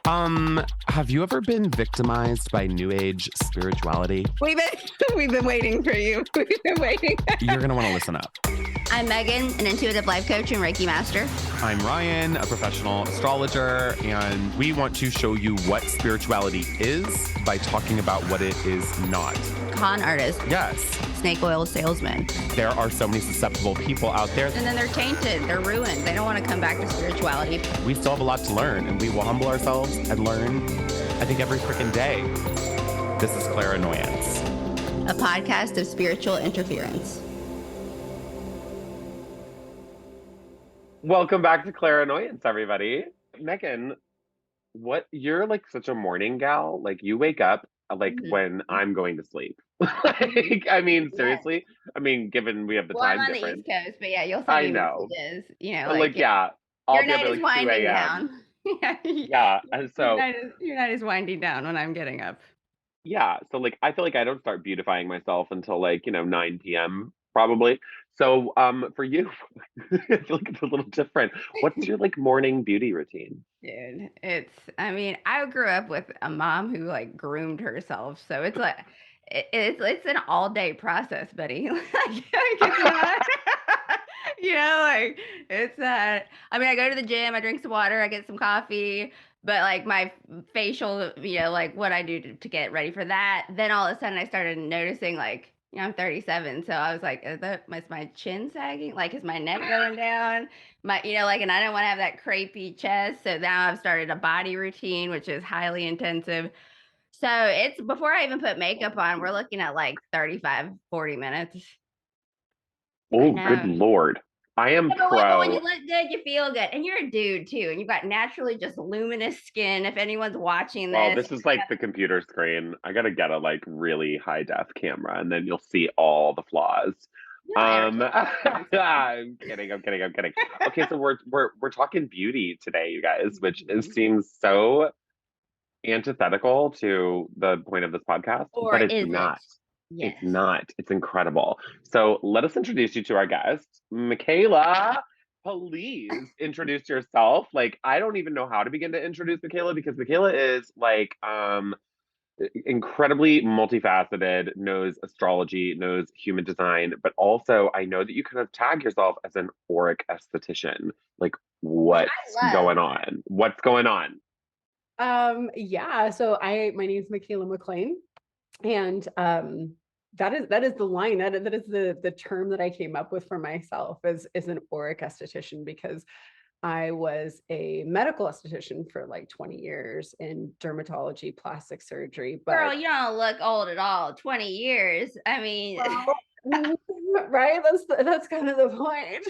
Have you ever been victimized by New Age spirituality? We've been waiting for you. We've been waiting. You're going to want to listen up. I'm Megan, an intuitive life coach and Reiki master. I'm Ryan, a professional astrologer, and we want to show you what spirituality is by talking about what it is not. Con artist. Yes. Snake oil salesman. There are so many susceptible people out there. And then they're tainted. They're ruined. They don't want to come back to spirituality. We still have a lot to learn, and we will humble ourselves and learn, I think, every freaking day. This is Clairanoyance, a podcast of spiritual interference. Welcome back to Clairanoyance, everybody. Megan, you're like such a morning gal. Like you wake up when I'm going to sleep. Seriously. I mean, given we have the time I'm on difference. the East Coast, but yeah, you'll send me messages. I'll your be up night at is winding down. Yeah, and so your night is winding down when I'm getting up. Yeah, so I feel like I don't start beautifying myself until 9 p.m. probably. So for you, I feel like it's a little different. What's your morning beauty routine? Dude, I grew up with a mom who groomed herself, so it's it's an all day process, buddy. It's not, I go to the gym, I drink some water, I get some coffee, but my facial, what I do to get ready for that. Then all of a sudden I started noticing I'm 37, so I was like, is my chin sagging? Is my neck going down? And I don't want to have that crepey chest. So now I've started a body routine, which is highly intensive. So it's before I even put makeup on, we're looking at 35, 40 minutes. Oh, good Lord. I am pro. But when you look good, you feel good. And you're a dude too. And you've got naturally just luminous skin. If anyone's watching this. Oh, this is the computer screen. I got to get a really high def camera and then you'll see all the flaws. No, I'm kidding. Okay, so we're talking beauty today, you guys, which seems so antithetical to the point of this podcast, but it's not. Yes. It's not. It's incredible. So let us introduce you to our guest, Mikaela. Please introduce yourself. I don't even know how to begin to introduce Mikaela because Mikaela is incredibly multifaceted, knows astrology, knows human design, but also I know that you kind of tag yourself as an auric esthetician. What's going on? What's going on? Yeah. So my name is Mikaela MacLean, and that is the line that is the term that I came up with for myself is an auric esthetician, because I was a medical esthetician for 20 years in dermatology, plastic surgery. But girl, you don't look old at all. 20 years. I mean, right? That's kind of the point.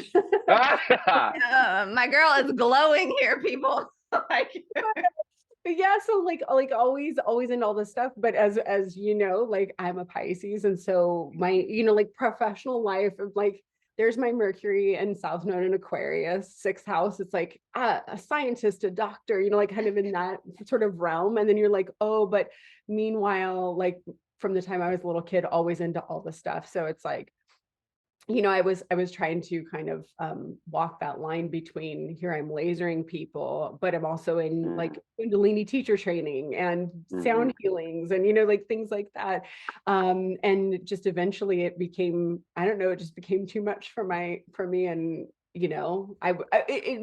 My girl is glowing here, people. Yeah, so always in all this stuff, but as you know, I'm a Pisces, and so my professional life of there's my Mercury and South Node in Aquarius, sixth house. It's a scientist, a doctor, kind of in that sort of realm. And then you're oh, but meanwhile, from the time I was a little kid, always into all the stuff. So it's I was trying to kind of walk that line between here I'm lasering people, but I'm also in Kundalini teacher training and sound healings and things like that. And just eventually it became, I don't know, it just became too much for me. And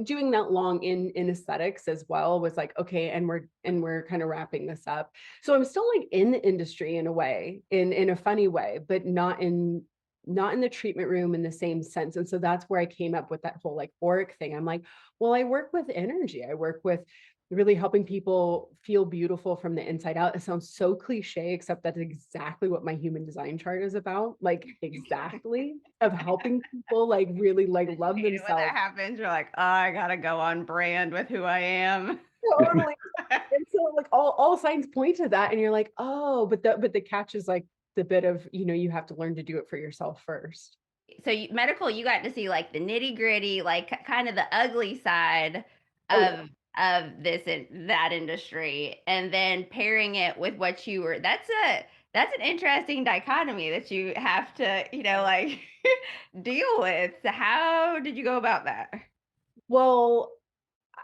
doing that long in aesthetics as well was okay, and we're kind of wrapping this up. So I'm still in the industry in a way, in a funny way, but not in the treatment room in the same sense. And so that's where I came up with that whole auric thing. I'm I work with energy. I work with really helping people feel beautiful from the inside out. It sounds so cliche, except that's exactly what my human design chart is about. Exactly of helping people really love themselves. When that happens, you're oh, I gotta go on brand with who I am. Totally. And so all signs point to that. And you're oh, but the catch is the bit of, you have to learn to do it for yourself first. So medical, you got to see the nitty gritty, kind of the ugly side of that industry, and then pairing it with what you were. That's an interesting dichotomy that you have to, deal with. So how did you go about that? Well,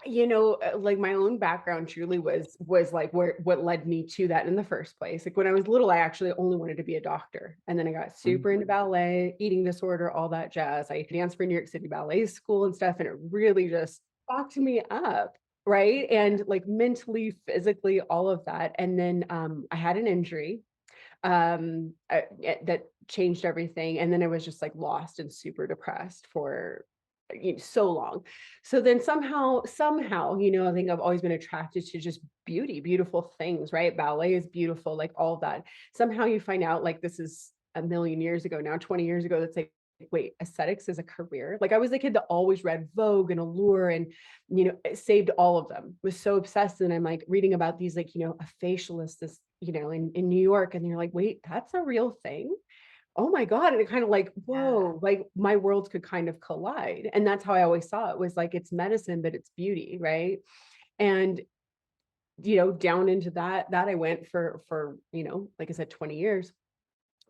you know, like my own background truly was like what led me to that in the first place. Like when I was little, I actually only wanted to be a doctor. And then I got super into ballet, eating disorder, all that jazz. I danced for New York City Ballet School and stuff. And it really just fucked me up. Right. And like mentally, physically, all of that. And then I had an injury that changed everything. And then I was just like lost and super depressed for so long. So then somehow, you know, I think I've always been attracted to just beautiful things, right? Ballet is beautiful, like all of that. Somehow you find out like this is a million years ago now, 20 years ago, that's like, wait, aesthetics is a career. Like I was the kid that always read Vogue and Allure and, you know, saved all of them, was so obsessed. And I'm like reading about these, like, you know, a facialist, this, you know, in New York. And you're like, wait, that's a real thing. Oh my God. And it kind of like, whoa, like my worlds could kind of collide. And that's how I always saw it, was like, it's medicine, but it's beauty. Right. And, you know, down into that I went for, you know, like I said, 20 years.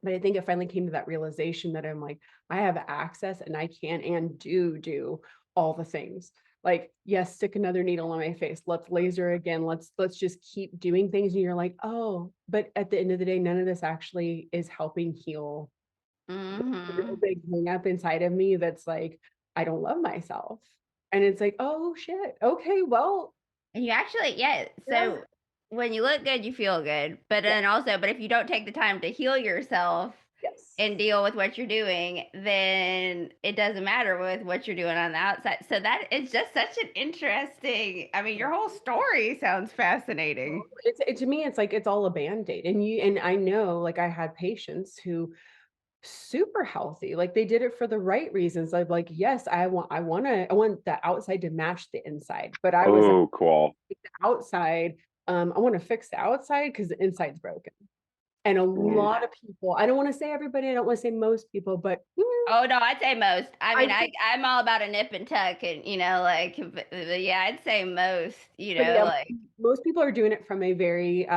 But I think it finally came to that realization that I'm like, I have access and I can and do all the things. Like, yes, stick another needle on my face. Let's laser again. Let's just keep doing things. And you're like, oh, but at the end of the day, none of this actually is helping heal the real big hang up inside of me that's like, I don't love myself. And it's like, oh shit. Okay, well, And you actually, yeah. So when you look good, you feel good. But then also, but if you don't take the time to heal yourself yes. and deal with what you're doing, then it doesn't matter with what you're doing on the outside. So that is just such an interesting, I mean, your whole story sounds fascinating. To me, it's like it's all a band-aid. And I know, like, I had patients who super healthy, like they did it for the right reasons. I'm like, yes, I want the outside to match the inside, but I was Oh, cool. the outside. I want to fix the outside because the inside's broken. And a lot of people, I don't want to say everybody, I don't want to say most people, but Oh no, I'd say most. I mean, I'm all about a nip and tuck, and you know, like, but yeah, I'd say most. You know, yeah, like most people are doing it from a very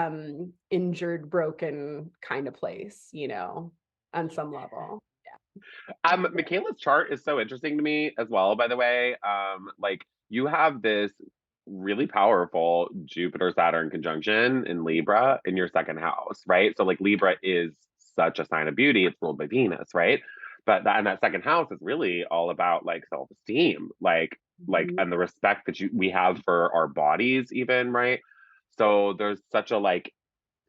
injured, broken kind of place, you know, on some level. Michaela's chart is so interesting to me as well, by the way. Like you have this really powerful Jupiter Saturn conjunction in Libra in your second house, right? So like Libra is such a sign of beauty, it's ruled by Venus, right? But that second house is really all about like self-esteem, like and the respect that we have for our bodies even, right? So there's such a like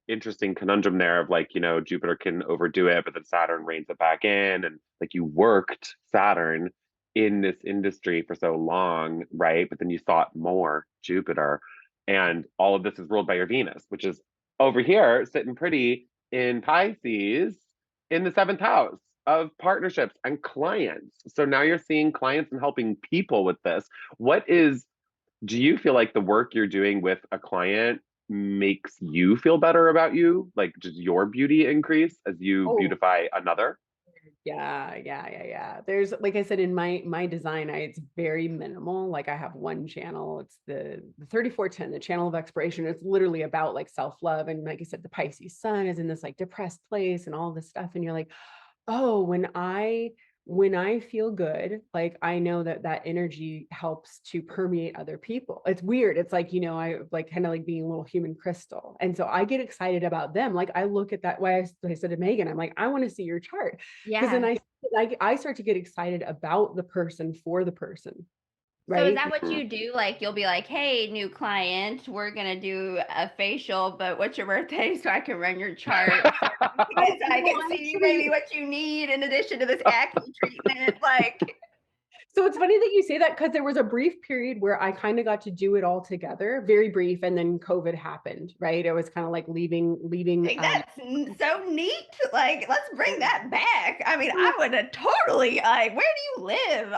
interesting conundrum there of like, you know, Jupiter can overdo it, but then Saturn reins it back in. And like you worked Saturn in this industry for so long, right? But then you sought more Jupiter. And all of this is ruled by your Venus, which is over here sitting pretty in Pisces in the seventh house of partnerships and clients. So now you're seeing clients and helping people with this. Do you feel like the work you're doing with a client makes you feel better about you? Like, does your beauty increase as you beautify another? Yeah. There's, like I said, in my design, it's very minimal. Like I have one channel, it's the 3410, the channel of exploration. It's literally about like self-love. And like I said, the Pisces sun is in this like depressed place and all this stuff. And you're like, oh, when I feel good, like I know that energy helps to permeate other people. It's weird. It's like, you know, I like kind of like being a little human crystal. And so I get excited about them. Like I look at that, why I said to Megan, I'm like, I want to see your chart. Because then I start to get excited about the person for the person. Right. So is that what you do? Like you'll be like, "Hey, new client, we're gonna do a facial, but what's your birthday so I can run your chart? I can see maybe what you need in addition to this acne treatment." Like, so it's funny that you say that because there was a brief period where I kind of got to do it all together, very brief, and then COVID happened. Right. I was kind of like leaving. like that's so neat. Like, let's bring that back. I mean, I would have totally like, where do you live?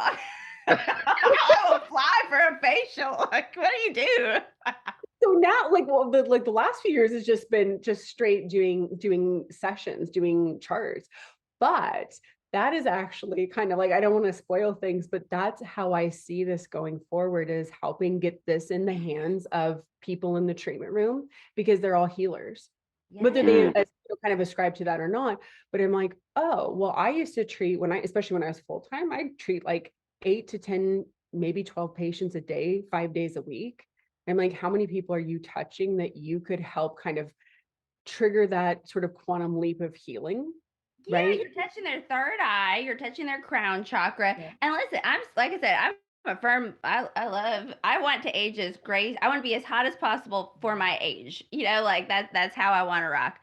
I will fly for a facial. Like, what do you do? So now, like, well, the last few years has just been just straight doing sessions, doing charts. But that is actually kind of like, I don't want to spoil things, but that's how I see this going forward, is helping get this in the hands of people in the treatment room, because they're all healers. Whether they kind of ascribe to that or not. But I'm like, oh, well, I used to treat especially when I was full-time, I'd treat like 8 to 10 maybe 12 patients a day, 5 days a week. And like, how many people are you touching that you could help kind of trigger that sort of quantum leap of healing? Yeah, Right? you're touching their third eye, you're touching their crown chakra. Yeah. And listen, I'm like I said, I'm a firm, I want to age as grace. I want to be as hot as possible for my age. Like that's how I want to rock.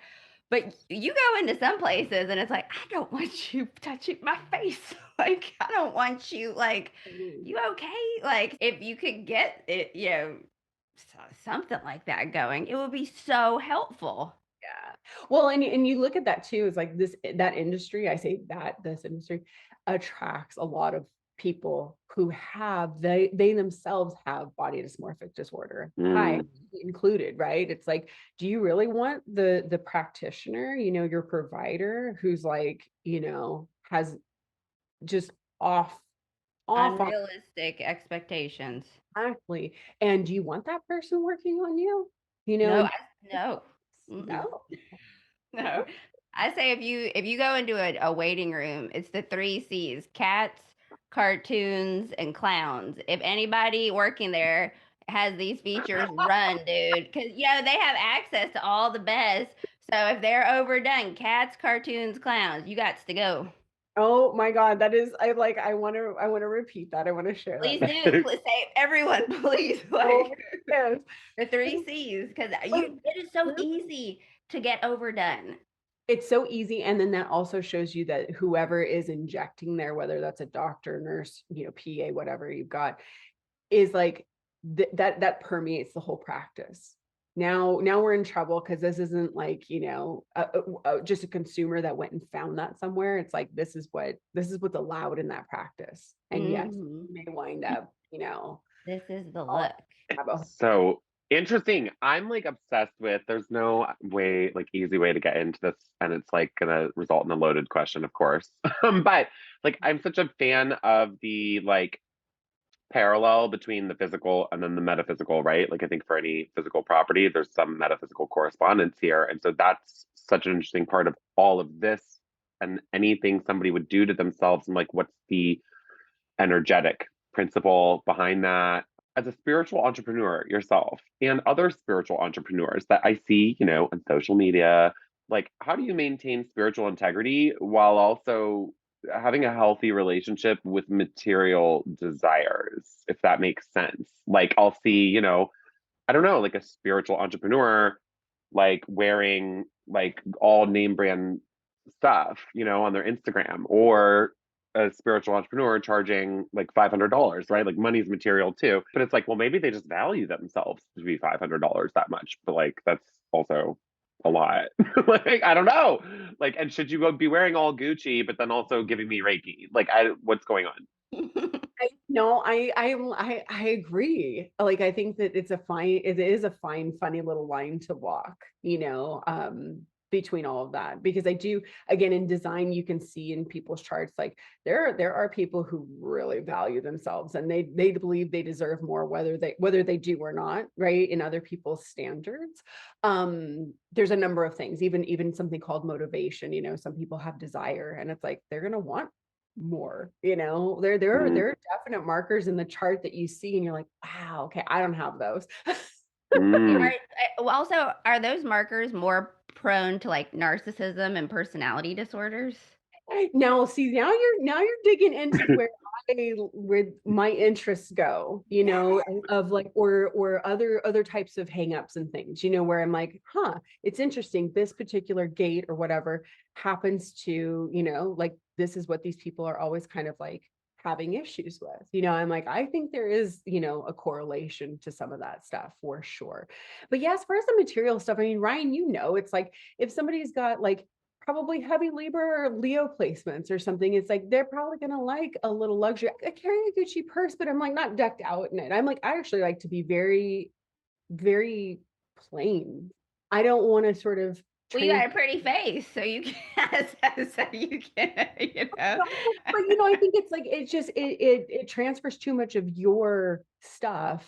But you go into some places and it's like, I don't want you touching my face. Like, I don't want you, like, you okay? Like, if you could get it, something like that going, it would be so helpful. Yeah. Well, and you look at that too, is like that industry, I say that this industry attracts a lot of people who they themselves have body dysmorphic disorder. I included, right? It's like, do you really want the practitioner, your provider who's like, has just off Unrealistic expectations. exactly. And do you want that person working on you? No, And no. Mm-mm. no. No. I say if you go into a waiting room, it's the 3 C's: cats, cartoons, and clowns. If anybody working there has these features, run, dude. Because they have access to all the best. So if they're overdone, cats, cartoons, clowns, you got to go. Oh my God, that is, I want to repeat that. I want to share Please that. do. Please say everyone, please. Oh, Like yes. the 3 C's, because it is so easy to get overdone. It's so easy. And then that also shows you that whoever is injecting there, whether that's a doctor, nurse, PA, whatever you've got, is like that permeates the whole practice. Now we're in trouble because this isn't like, just a consumer that went and found that somewhere. It's like, this is what's allowed in that practice. And yes, you may wind up, This is the look. So interesting. I'm like obsessed with, there's no way, like easy way to get into this, and it's like gonna result in a loaded question, of course. But like I'm such a fan of the like parallel between the physical and then the metaphysical, right? Like I think for any physical property, there's some metaphysical correspondence here. And so that's such an interesting part of all of this and anything somebody would do to themselves. And like, what's the energetic principle behind that? As a spiritual entrepreneur yourself and other spiritual entrepreneurs that I see, on social media, like how do you maintain spiritual integrity while also having a healthy relationship with material desires, if that makes sense? Like I'll see, I don't know, like a spiritual entrepreneur like wearing like all name brand stuff, on their Instagram, or a spiritual entrepreneur charging like $500, right? Like money's material too. But it's like, well, maybe they just value themselves to be $500 that much. But like, that's also a lot. Like, I don't know. Like, and should you be wearing all Gucci, but then also giving me Reiki? Like, what's going on? I agree. Like, I think that it is a fine, funny little line to walk, between all of that, because I do, again, in design, you can see in people's charts, like there are people who really value themselves and they believe they deserve more, whether they do or not, right? In other people's standards. There's a number of things, even something called motivation, some people have desire and it's like, they're going to want more, there are definite markers in the chart that you see and you're like, wow, okay, I don't have those. Also, are those markers more prone to like narcissism and personality disorders? Now, see, now you're digging into where my interests go, of like, or other types of hangups and things, where I'm like, it's interesting. This particular gate or whatever happens to, like, this is what these people are always kind of like having issues with, I'm like, I think there is, a correlation to some of that stuff for sure. But yeah, as far as the material stuff, I mean, Ryan, it's like if somebody's got like probably heavy Libra or Leo placements or something, it's like they're probably gonna like a little luxury. I carry a Gucci purse, but I'm like not decked out in it. I'm like, I actually like to be very, very plain. I don't want to sort of Well, you got a pretty face, so you can, so you can, But I think it's like it transfers too much of your stuff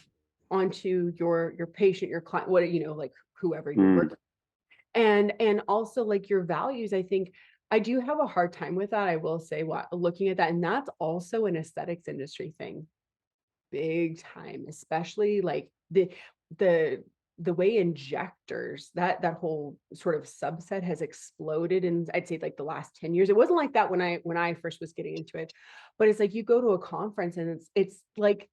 onto your patient, your client, what like whoever you work with. And also like your values. I think I do have a hard time with that. I will say, looking at that, and that's also an aesthetics industry thing. big time, especially like the the way injectors, that whole sort of subset has exploded in, I'd say, like the last 10 years. It wasn't like that when I first was getting into it, but it's like you go to a conference and it's like,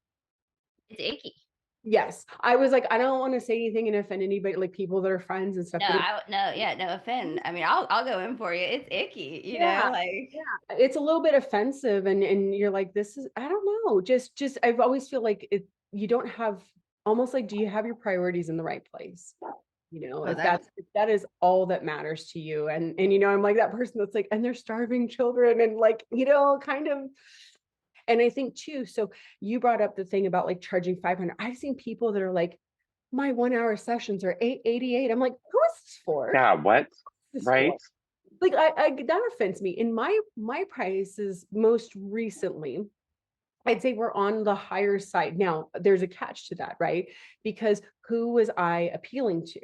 It's icky. yes, I was like, I don't want to say anything and offend anybody, like people that are friends and stuff. No, But no offend. I mean, I'll go in for you. It's icky, you know, yeah, like yeah, it's a little bit offensive, and you're like, this is, I don't know, just I've always feel like it, you don't have, almost like, do you have your priorities in the right place? You know, oh, that if that is all that matters to you. And you know, I'm like that person that's like, and they're starving children, and like, you know, kind of. And I think too, so you brought up the thing about like charging 500. I've seen people that are like, my 1 hour sessions are 888. I'm like, who is this for? Yeah, what? This Right? for? Like, I that offends me. In my prices most recently, I'd say we're on the higher side. Now, there's a catch to that, right? Because who was I appealing to?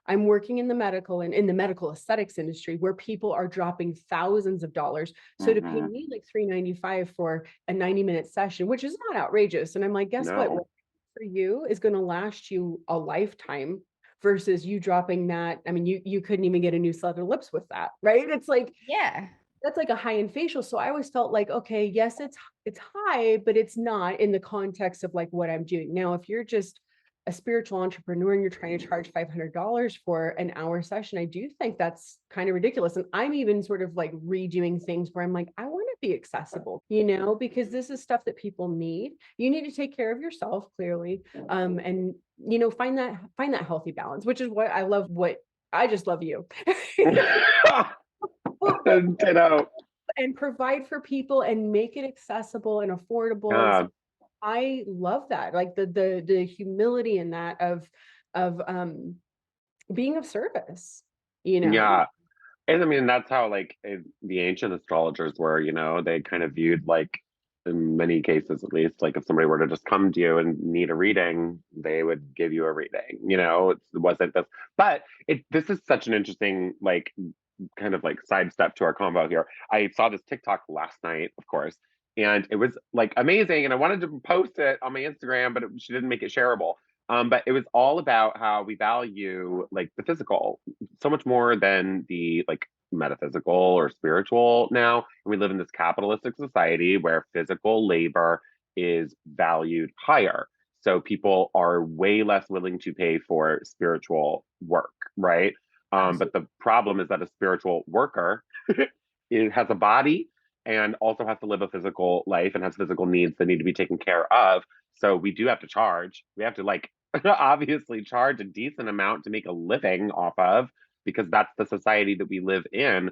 I'm working in the medical and in the medical aesthetics industry where people are dropping thousands of dollars. So to pay Mhm. me like $395 for a 90-minute session, which is not outrageous. And I'm like, guess what? No. What for you is going to last you a lifetime versus you dropping that. I mean, you couldn't even get a new set of lips with that, right? It's like, yeah. that's like a high-end facial. So I always felt like, okay, yes, it's high, but it's not in the context of like what I'm doing. Now, if you're just a spiritual entrepreneur and you're trying to charge $500 for an hour session, I do think that's kind of ridiculous. And I'm even sort of like redoing things where I'm like, I want to be accessible, you know, because this is stuff that people need. You need to take care of yourself, clearly. And you know, find that healthy balance, which is what I love. What I just love you. Ditto. And provide for people and make it accessible and affordable. And Yeah. so I love that, like the humility in that of being of service, you know. Yeah. And I mean, that's how like the ancient astrologers were, you know, they kind of viewed like, in many cases at least, like if somebody were to just come to you and need a reading, they would give you a reading, you know, it wasn't this, but this is such an interesting, like, kind of like sidestep to our convo here. I saw this TikTok last night, of course, and it was like amazing. And I wanted to post it on my Instagram, but she didn't make it shareable. But it was all about how we value like the physical so much more than the like metaphysical or spiritual now. And we live in this capitalistic society where physical labor is valued higher. So people are way less willing to pay for spiritual work, right? But the problem is that a spiritual worker has a body and also has to live a physical life and has physical needs that need to be taken care of. So we do have to charge. We have to like obviously charge a decent amount to make a living off of because that's the society that we live in.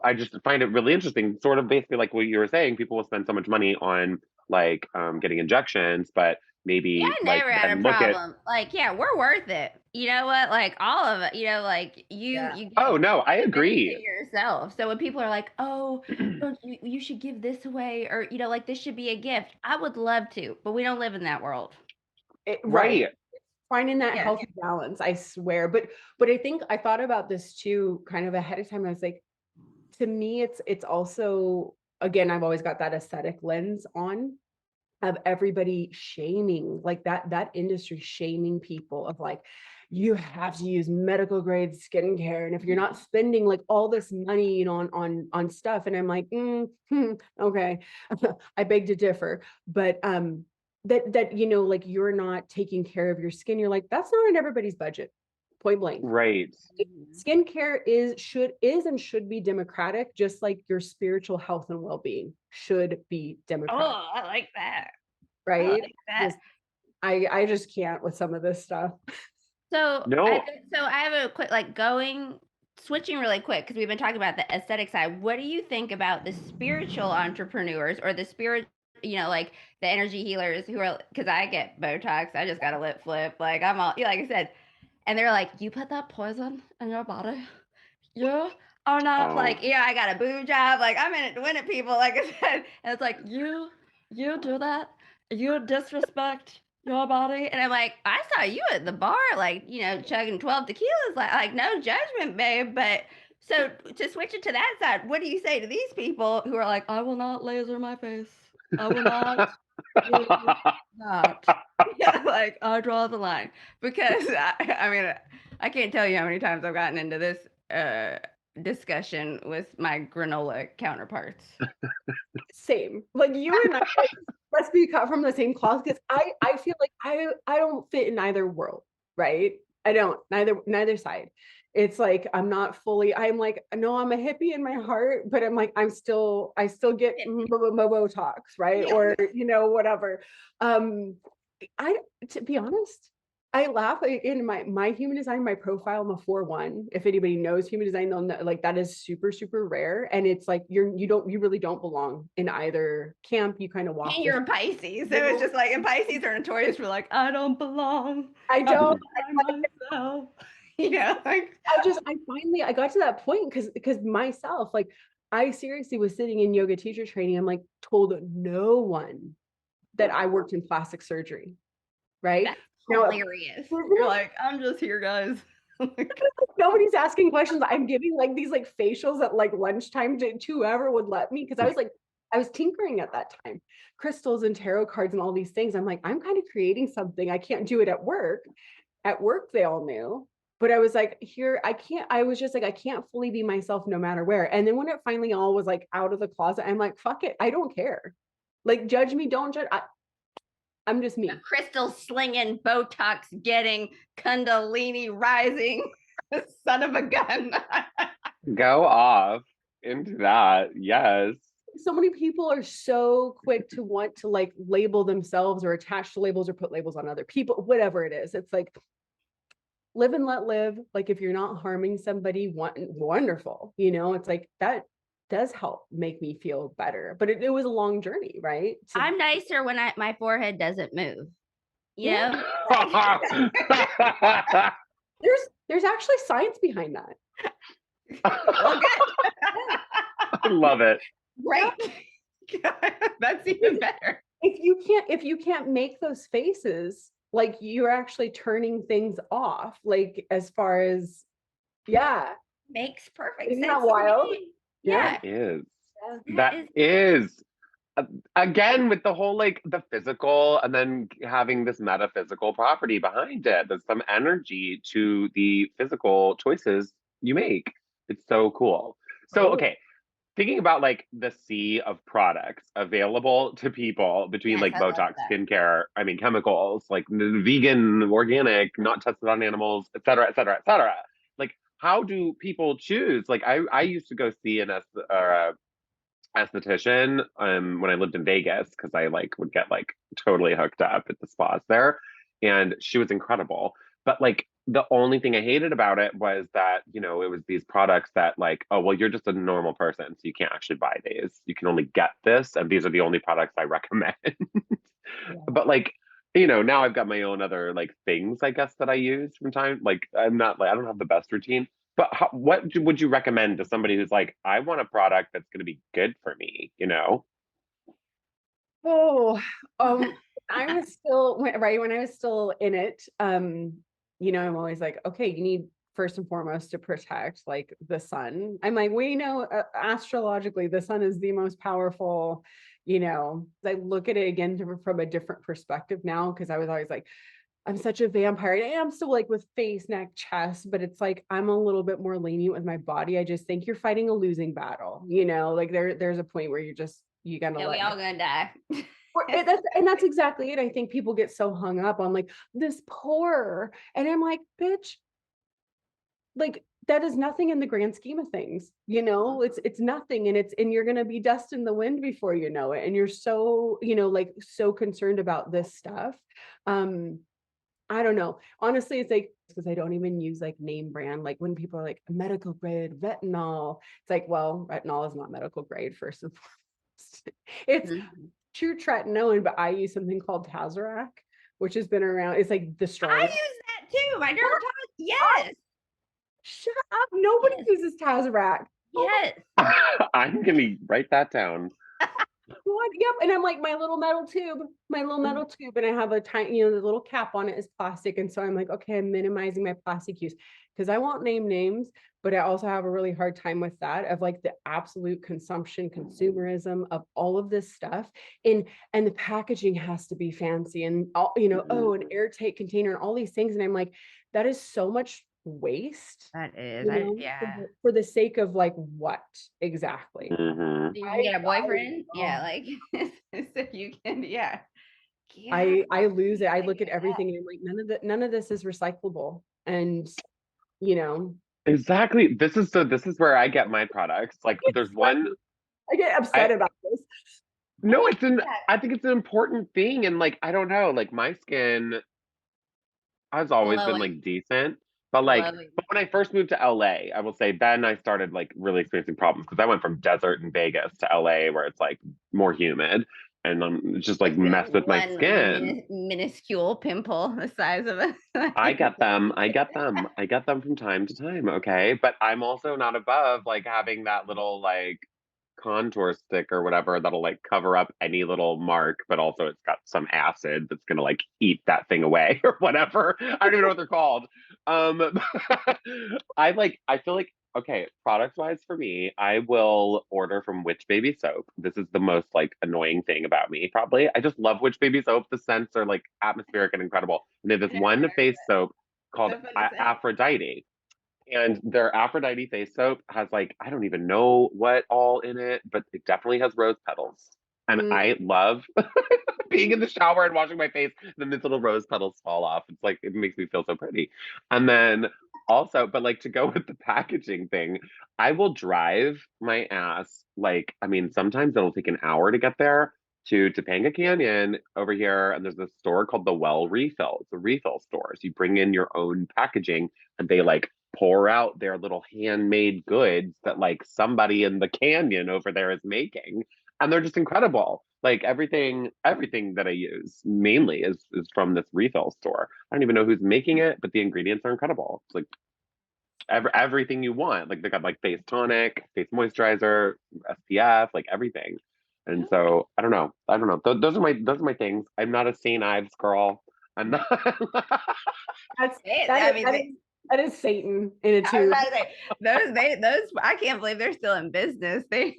I just find it really interesting, sort of basically like what you were saying, people will spend so much money on like getting injections, but Yeah, maybe I like never had a then look at problem. Like, yeah, we're worth it. You know what? Like all of it, you know, like Yeah. you oh no, I give it to agree. yourself. So when people are like, "Oh, don't you should give this away," or you know, like this should be a gift. I would love to, but we don't live in that world. Right. Right. Finding that Yeah. healthy balance, I swear. But I think I thought about this too kind of ahead of time. I was like, to me, it's also, again, I've always got that aesthetic lens on of everybody shaming, like that industry shaming people of like, you have to use medical grade skincare, and if you're not spending like all this money, you know, on stuff. And I'm like, okay, I beg to differ. But that you know, like, you're not taking care of your skin, you're like, that's not in everybody's budget, point blank. Right. Skincare is and should be democratic, just like your spiritual health and well-being should be democratic. Oh, I like that. I Right? like that. I just can't with some of this stuff. So No. so I have a quick switching really quick because we've been talking about the aesthetic side. What do you think about the spiritual entrepreneurs or the spirit, you know, like the energy healers who are, because I get Botox, I just got a lip flip, like I'm all, like I said, and they're like, you put that poison in your body, you are not like, yeah, I got a boob job, like I'm in it to win it, people, like I said, and it's like you do that, you disrespect your body. And I'm like, I saw you at the bar, like, you know, chugging 12 tequilas, like no judgment, babe. But so to switch it to that side, what do you say to these people who are like, I will not laser my face. I will not. Not. Yeah, like I'll draw the line because I mean I can't tell you how many times I've gotten into this discussion with my granola counterparts. Same. Like you and I like, must be cut from the same cloth because I feel like I don't fit in either world, right? I don't neither side. It's like I'm not fully. I'm like no, I'm a hippie in my heart, but I'm like I still get Botox, right? Yeah. Or whatever. I to be honest, I laugh in my human design, my profile, I'm a 4-1. If anybody knows human design, they'll know like that is super, super rare. And it's like you really don't belong in either camp. You kind of walk. And you're in Pisces. So it's just like, and Pisces are notorious for like, I don't belong. I don't. I'm myself. Like I got to that point because myself, like I seriously was sitting in yoga teacher training. I'm like told no one that I worked in plastic surgery. Right. That's hilarious. You're like, I'm just here, guys. Nobody's asking questions. I'm giving like these like facials at like lunchtime to whoever would let me because I was tinkering at that time, crystals and tarot cards and all these things. I'm like, I'm kind of creating something. I can't do it at work. At work, they all knew, but I was like, here, I was just like, I can't fully be myself no matter where. And then when it finally all was like out of the closet, I'm like, fuck it. I don't care. Like, judge me, don't judge. I'm just me. Crystal slinging, Botox getting, Kundalini rising, son of a gun. Go off into that. Yes. So many people are so quick to want to like label themselves or attach to labels or put labels on other people, whatever it is. It's like live and let live. Like if you're not harming somebody, wonderful. It's like that does help make me feel better. But it was a long journey, right? I'm nicer when my forehead doesn't move. There's actually science behind that. I love it. Right. That's even better. If you can't make those faces, like you're actually turning things off, like as far as makes perfect Isn't sense. that wild? Yeah. It is. That is. Again, with the whole like the physical and then having this metaphysical property behind it. There's some energy to the physical choices you make. It's so cool. So, okay, thinking about like the sea of products available to people between like Botox, skincare, chemicals, like vegan, organic, not tested on animals, et cetera, et cetera, et cetera. Like, how do people choose? Like, I used to go see an esthetician when I lived in Vegas because I like would get like totally hooked up at the spas there, and she was incredible. But like the only thing I hated about it was that it was these products that like, oh well, you're just a normal person, so you can't actually buy these. You can only get this, and these are the only products I recommend. But like now I've got my own other like things I guess that I use from time. Like I don't have the best routine. But what would you recommend to somebody who's like, I want a product that's going to be good for me, I was still right when I was still in it. I'm always like, okay, you need first and foremost to protect like the sun. I'm like, we know astrologically the sun is the most powerful. I look at it again from a different perspective now because I was always like, I'm such a vampire. I am still like with face, neck, chest, but it's like I'm a little bit more lenient with my body. I just think you're fighting a losing battle. Like there's a point where you gotta we all gonna die. That's exactly it. I think people get so hung up on like this pore, and I'm like, bitch, like that is nothing in the grand scheme of things. It's nothing, and you're gonna be dust in the wind before you know it. And you're so like so concerned about this stuff. I don't know. Honestly, it's like because I don't even use like name brand. Like when people are like medical grade retinol, it's like, well, retinol is not medical grade first and foremost. It's true tretinoin, but I use something called Tazorac, which has been around. It's like the strong. I use that too. My dermatologist. Yes. Shut up. Nobody uses Tazorac. Yes. I'm gonna write that down. God, yep. And I'm like, my little metal tube, and I have a tiny, the little cap on it is plastic. And so I'm like, okay, I'm minimizing my plastic use because I won't name names, but I also have a really hard time with that of like the absolute consumerism of all of this stuff. And the packaging has to be fancy and all, an airtight container and all these things. And I'm like, that is so much waste. That is, for the sake of like what exactly? Mhm. You can get a boyfriend, like so you can, I lose it. I look at everything and I'm like, none of this is recyclable. And Exactly. This is where I get my products. Like there's one I get upset about this. No, I think it's an important thing. And like, I don't know, like my skin has always been like decent. But like, but when I first moved to LA, I will say then I started like really experiencing problems because I went from desert in Vegas to LA where it's like more humid and just like messed with my skin. Minuscule pimple the size of a I get them from time to time, okay? But I'm also not above like having that little like contour stick or whatever that'll like cover up any little mark, but also it's got some acid that's gonna like eat that thing away or whatever. I don't even know what they're called. I feel like okay, product wise for me, I will order from Witch Baby Soap. This is the most like annoying thing about me, probably. I just love Witch Baby Soap. The scents are like atmospheric and incredible. And they have this one face soap called Aphrodite. And their Aphrodite face soap has like, I don't even know what all in it, but it definitely has rose petals. And I love being in the shower and washing my face, and then these little rose petals fall off. It's like, it makes me feel so pretty. And then also, but like to go with the packaging thing, I will drive my ass. Like, I mean, sometimes it'll take an hour to get there to Topanga Canyon over here. And there's this store called the Well Refill. It's a refill store. So you bring in your own packaging and they like pour out their little handmade goods that like somebody in the canyon over there is making. And they're just incredible. Like everything that I use mainly is from this refill store. I don't even know who's making it, but the ingredients are incredible. It's like everything you want. Like they got like face tonic, face moisturizer, SPF, like everything. And so I don't know. Those are my things. I'm not a St. Ives girl. I'm not. That is Satan in a tube. Those I can't believe they're still in business. They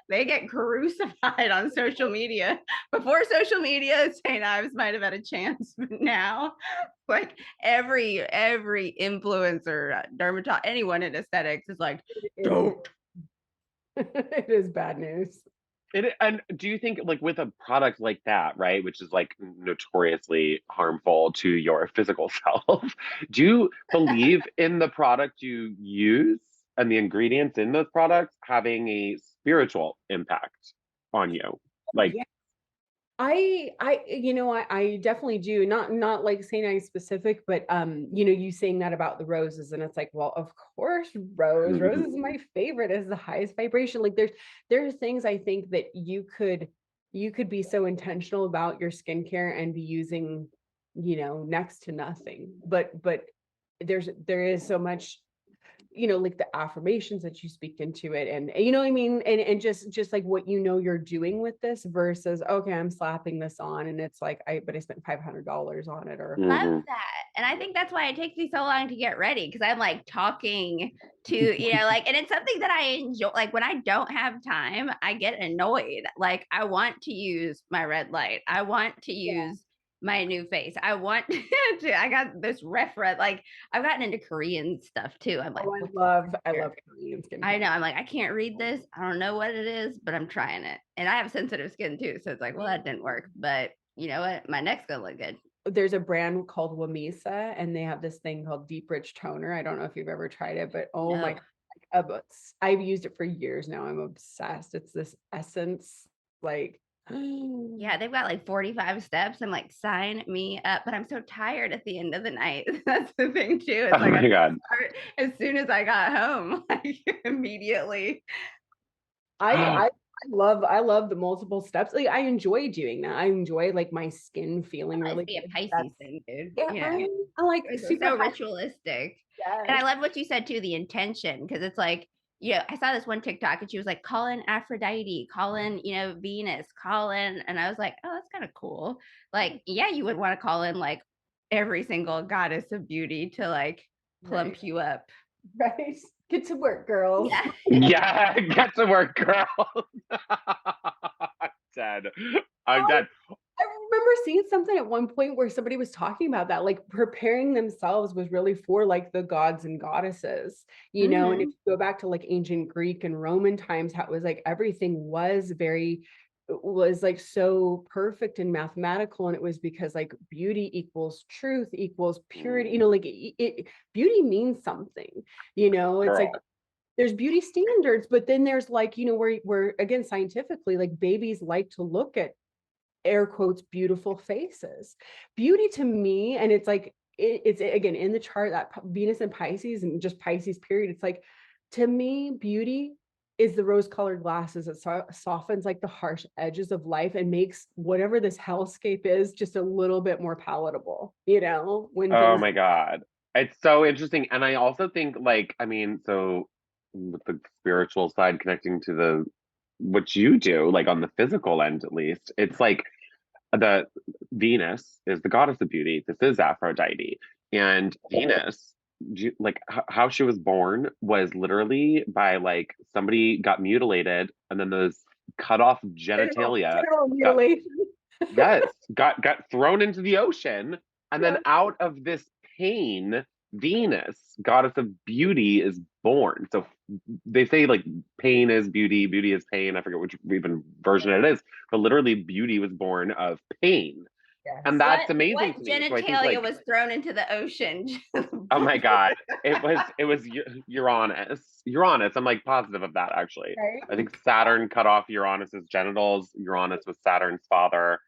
get crucified on social media. Before social media, St. Ives might have had a chance, but now like every influencer, dermatologist, anyone in aesthetics is like, don't. It is bad news. And do you think like with a product like that, right, which is like notoriously harmful to your physical self, do you believe in the product you use and the ingredients in those products having a spiritual impact on you? Like I definitely do. Not like St. Ives specific, but you saying that about the roses, and it's like, well, of course, rose is my favorite, is the highest vibration. Like there's things I think that you could be so intentional about your skincare and be using, next to nothing. But there is so much, like the affirmations that you speak into it, and you know what I mean, and just like what you're doing with this versus, okay, I'm slapping this on and it's like I spent $500 on it. Or love that. And I think that's why it takes me so long to get ready, because I'm like talking to like, and it's something that I enjoy. Like when I don't have time, I get annoyed. Like I want to use my red light, I want to use my new face, I want to, I got this reference, like I've gotten into Korean stuff too. I'm like, I love Korean skin. I know, I'm like, I can't read this, I don't know what it is, but I'm trying it. And I have sensitive skin too, so it's like, well, that didn't work, but you know what, my neck's gonna look good. There's a brand called Wamisa, and they have this thing called Deep Rich Toner. I don't know if you've ever tried it, but my God, I've used it for years now. I'm obsessed. It's this essence, like yeah, they've got like 45 steps. I'm like, sign me up, but I'm so tired at the end of the night. That's the thing too. It's like, my God. As soon as I got home, like immediately. I love the multiple steps. Like I enjoy doing that. I enjoy like my skin feeling really be a Pisces thing, dude. Yeah, I like it's so ritualistic. And I love what you said too, the intention, because it's like I saw this one TikTok and she was like, call in Aphrodite, call in, Venus, call in. And I was like, oh, that's kind of cool. Like, yeah, you would want to call in like every single goddess of beauty to like plump Right. you up. Right. Get to work, girls. Yeah. Yeah, get to work, girl. I'm dead. I'm dead. I remember seeing something at one point where somebody was talking about that, like preparing themselves was really for like the gods and goddesses, and if Mhm. you go back to like ancient Greek and Roman times, how it was like everything was like so perfect and mathematical. And it was because like beauty equals truth equals purity, like beauty means something, it's like Girl. there's beauty standards, but then there's like, where again, scientifically, like babies like to look at air quotes beautiful faces. Beauty to me, and it's like it's again in the chart that Venus and Pisces and just Pisces period, it's like to me beauty is the rose colored glasses that softens like the harsh edges of life and makes whatever this hellscape is just a little bit more palatable, when Oh things. my God. It's so interesting. And I also think like, I mean, so with the spiritual side connecting to the what you do, like on the physical end at least, it's like the Venus is the goddess of beauty. This is Aphrodite. And Venus, like how she was born was literally by like somebody got mutilated and then those cut off genitalia General got mutilation. yes, got thrown into the ocean, and then Yeah. out of this pain, Venus, goddess of beauty, is born. So they say like pain is beauty, beauty is pain. I forget which even version it is, but literally beauty was born of pain. And Yes. that's What amazing to me. So I think genitalia like, was thrown into the ocean? oh my God, it was Uranus. Uranus. I'm like positive of that actually. I Right. think Saturn cut off Uranus's genitals. Uranus was Saturn's father.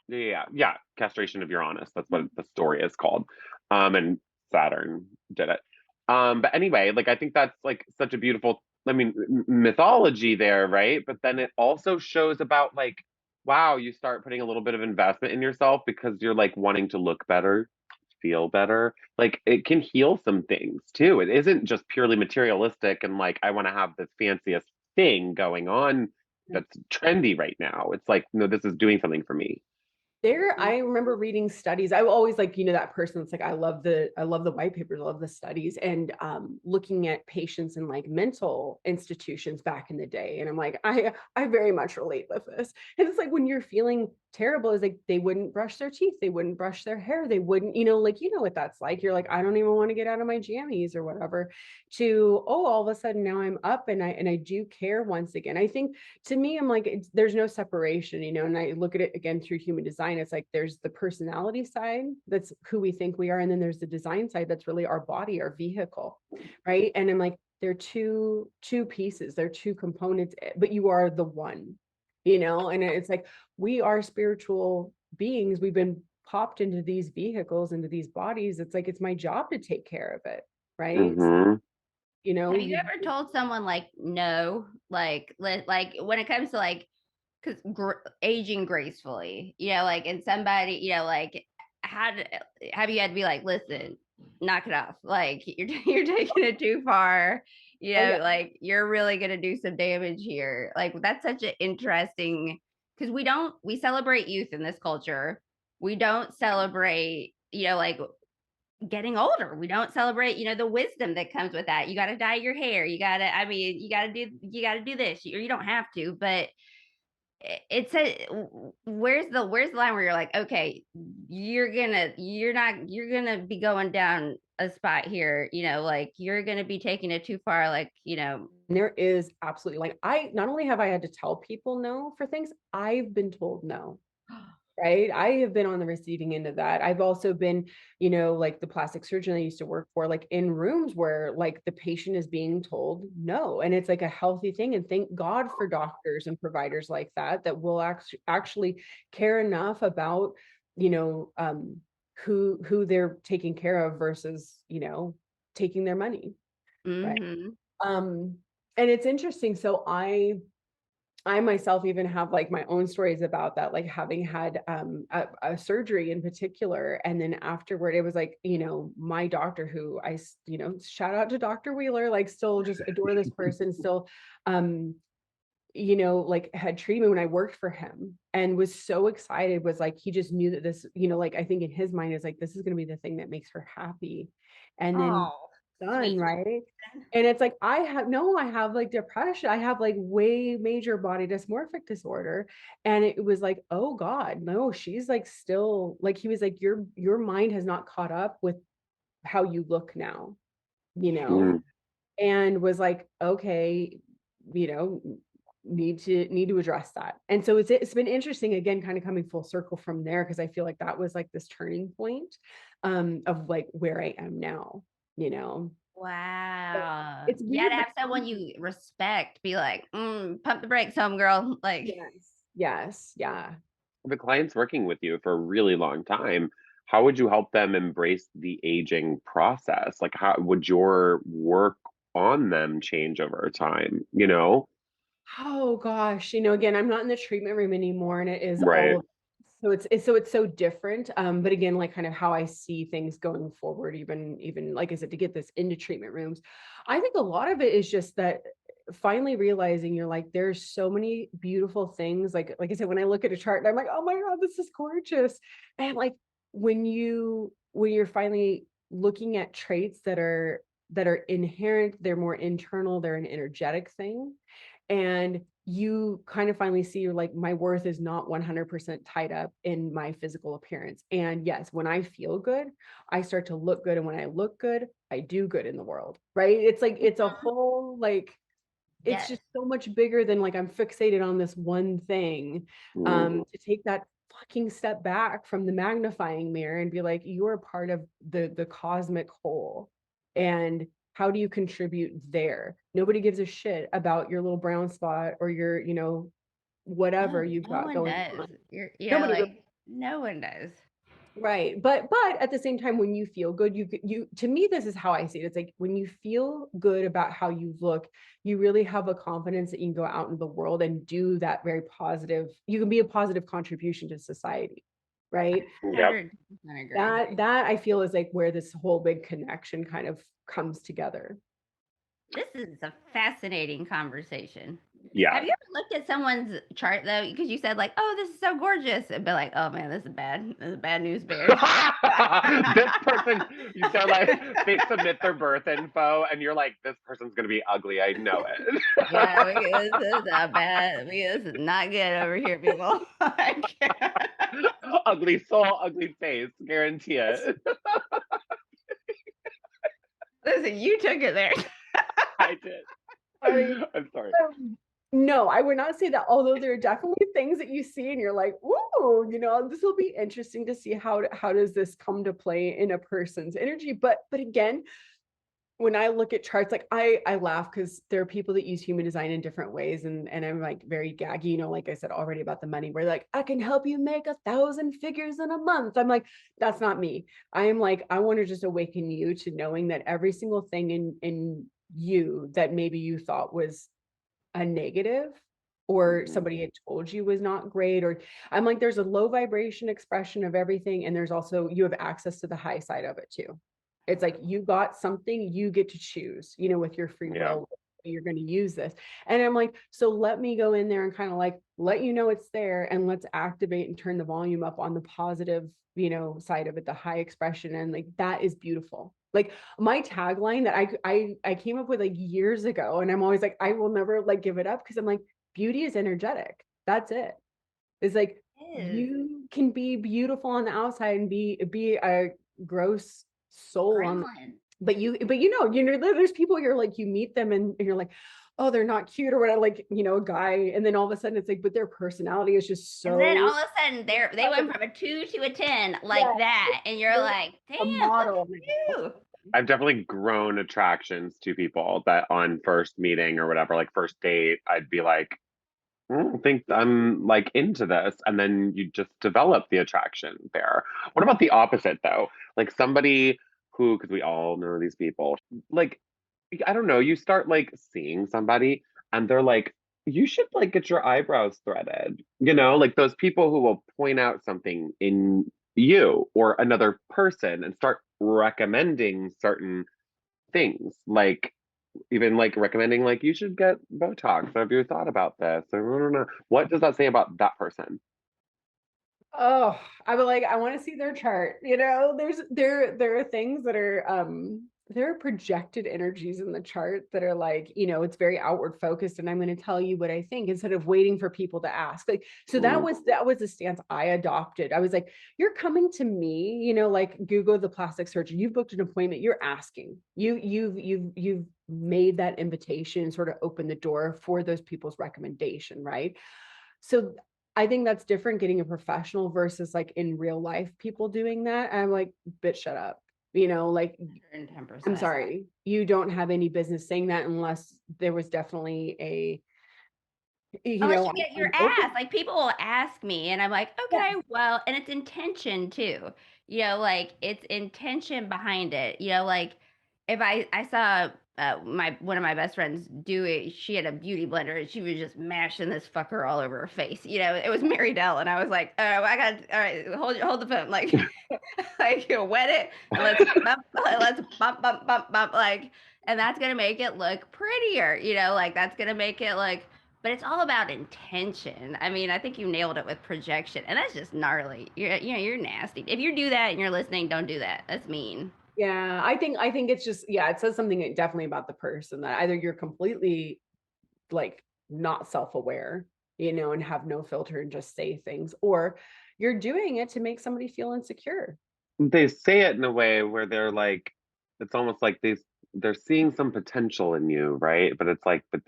Yeah, castration of Uranus. That's what the story is called. And Saturn did it. But anyway, like I think that's like such a beautiful, I mean, mythology there, right? But then it also shows about like, wow, you start putting a little bit of investment in yourself because you're like wanting to look better, feel better. Like it can heal some things too. It isn't just purely materialistic and like I want to have the fanciest thing going on that's trendy right now. It's like, no, this is doing something for me. I remember reading studies. I always like, that person that's like, I love the white papers, I love the studies, and looking at patients in like mental institutions back in the day. And I'm like, I very much relate with this. And it's like when you're feeling terrible, is like they wouldn't brush their teeth, they wouldn't brush their hair, they wouldn't, like what that's like. You're like, I don't even want to get out of my jammies or whatever. To all of a sudden now I'm up and I do care once again. I think to me, I'm like, there's no separation, and I look at it again through human design. It's like there's the personality side, that's who we think we are, and then there's the design side, that's really our body, our vehicle, right? And I'm like, they're two pieces, they're two components, but you are the one, and it's like we are spiritual beings. We've been popped into these vehicles, into these bodies. It's like it's my job to take care of it, right? Mm-hmm. Have you ever told someone like no, like when it comes to like because aging gracefully, like and somebody, like have you had to be like, listen, knock it off, like you're taking it too far, Oh yeah. like you're really gonna do some damage here. Like that's such an interesting because we celebrate youth in this culture. We don't celebrate, like getting older. We don't celebrate, the wisdom that comes with that. You got to dye your hair. You got to do this. Or you don't have to, but it's a where's the line where you're like, okay, you're gonna be going down a spot here, like you're gonna be taking it too far, like, There is absolutely, like, I not only have I had to tell people no for things, I've been told no. Right. I have been on the receiving end of that. I've also been, like the plastic surgeon I used to work for, like in rooms where like the patient is being told no. And it's like a healthy thing. And thank God for doctors and providers like that, that will actually care enough about, who they're taking care of versus, taking their money. Right. mm-hmm. And it's interesting. So I myself even have like my own stories about that, like having had a surgery in particular. And then afterward, it was like, my doctor who shout out to Dr. Wheeler, like still just adore this person, still, like had treatment when I worked for him and was so excited, was like, he just knew that this, like, I think in his mind is like, this is going to be the thing that makes her happy. And then Oh, done, sweet. right? And it's like, I have like depression. I have like way major body dysmorphic disorder. And it was like, oh God, no, she's like still like, he was like, your mind has not caught up with how you look now, Mm. and was like, okay, you know, need to address that. And so it's been interesting again, kind of coming full circle from there, because I feel like that was like this turning point of like where I am now, But Wow. it's You gotta weird, but have someone you respect. Be like, pump the brakes, homegirl. Like, yes, yeah. The client's working with you for a really long time. How would you help them embrace the aging process? Like, how would your work on them change over time? Oh gosh, again, I'm not in the treatment room anymore, and it is Right. all so it's so different. But again, like kind of how I see things going forward, even like I said, to get this into treatment rooms, I think a lot of it is just that finally realizing you're like, there's so many beautiful things. Like I said, when I look at a chart, I'm like, oh my God, this is gorgeous. And like when you're finally looking at traits that are inherent, they're more internal, they're an energetic thing, and you kind of finally see you're like, my worth is not 100% tied up in my physical appearance. And yes, when I feel good, I start to look good, and when I look good, I do good in the world, right? It's like it's a whole like, it's yes. just so much bigger than like I'm fixated on this one thing. Mm. To take that fucking step back from the magnifying mirror and be like, you're part of the cosmic whole, and how do you contribute there? Nobody gives a shit about your little brown spot or your whatever No, you've no got one going does. on. You're Nobody really. like, no one does. Right. But at the same time, when you feel good, you to me, this is how I see it. It's like when you feel good about how you look, you really have a confidence that you can go out into the world and do that very positive. You can be a positive contribution to society. Right. Yep. 100% agree. That I feel is like where this whole big connection kind of comes together. This is a fascinating conversation. Yeah. Have you ever looked at someone's chart though? Because you said like, "Oh, this is so gorgeous," and be like, "Oh man, this is bad. This is bad news bears." This person, you start like, they submit their birth info, and you're like, this person's gonna be ugly. I know it. Yeah, this is a bad. This is not good over here, people. Like, Ugly soul, ugly face, guarantee it. listen, you took it there. I did. I mean, I'm sorry. no, I would not say that. Although there are definitely things that you see and you're like, "Ooh, this will be interesting to see how does this come to play in a person's energy." But again, when I look at charts, like I laugh because there are people that use human design in different ways, and I'm like very gaggy, like I said already about the money, where like, I can help you make 1,000 figures in a month. I'm like, that's not me. I am like, I want to just awaken you to knowing that every single thing in you that maybe you thought was a negative, or somebody had told you was not great, or I'm like, there's a low vibration expression of everything, and there's also, you have access to the high side of it too. It's like, you got something, you get to choose, with your free Yeah. will, you're going to use this. And I'm like, so let me go in there and kind of like let you know it's there, and let's activate and turn the volume up on the positive side of it, the high expression. And like, that is beautiful. Like, my tagline that I came up with like years ago, and I'm always like, I will never like give it up, because I'm like, beauty is energetic. That's it. It's like, you can be beautiful on the outside and be a gross soul on, but there's people, you're like, you meet them and you're like, oh, they're not cute or whatever, like, a guy, and then all of a sudden it's like, but their personality is just so, And then all of a sudden they went from a 2 to a 10 like that, and you're like, a damn, model. look at you. I've definitely grown attractions to people that on first meeting or whatever, like first date, I'd be like, I don't think I'm like into this. And then you just develop the attraction there. What about the opposite though? Like somebody who, because we all know these people, like, I don't know, you start like seeing somebody and they're like you should like get your eyebrows threaded. You know, like those people who will point out something in you or another person and start recommending certain things. Like even like recommending like you should get Botox. Have you thought about this? Or I don't know. What does that say about that person? Oh, I would like, I want to see their chart. You know, there are things that are there are projected energies in the chart that are like, you know, it's very outward focused, and I'm going to tell you what I think instead of waiting for people to ask. Like, so that was the stance I adopted. I was like, you're coming to me, you know, like Google the plastic surgeon, you've booked an appointment, you're asking. You've made that invitation and sort of opened the door for those people's recommendation, right? So I think that's different getting a professional versus like in real life people doing that. And I'm like, bitch, shut up. You know, like, 110%. I'm sorry, you don't have any business saying that unless there was definitely a, you Unless know, you get your an open. ass. Like people will ask me and I'm like, okay, well, and it's intention too. You know, like it's intention behind it. You know, like if I saw my one of my best friends do it, she had a beauty blender and she was just mashing this fucker all over her face. You know, it was Mary Dell, and I was like, I got all right, hold the phone, like like you know, wet it and let's bump like, and that's gonna make it look prettier. You know, like that's gonna make it look, but it's all about intention. I mean, I think you nailed it with projection, and that's just gnarly. You're nasty. If you do that and you're listening, don't do that. That's mean. Yeah, I think it's just, yeah, it says something definitely about the person that either you're completely like not self-aware, you know, and have no filter and just say things, or you're doing it to make somebody feel insecure. They say it in a way where they're like, it's almost like they're seeing some potential in you, right? But it's like, but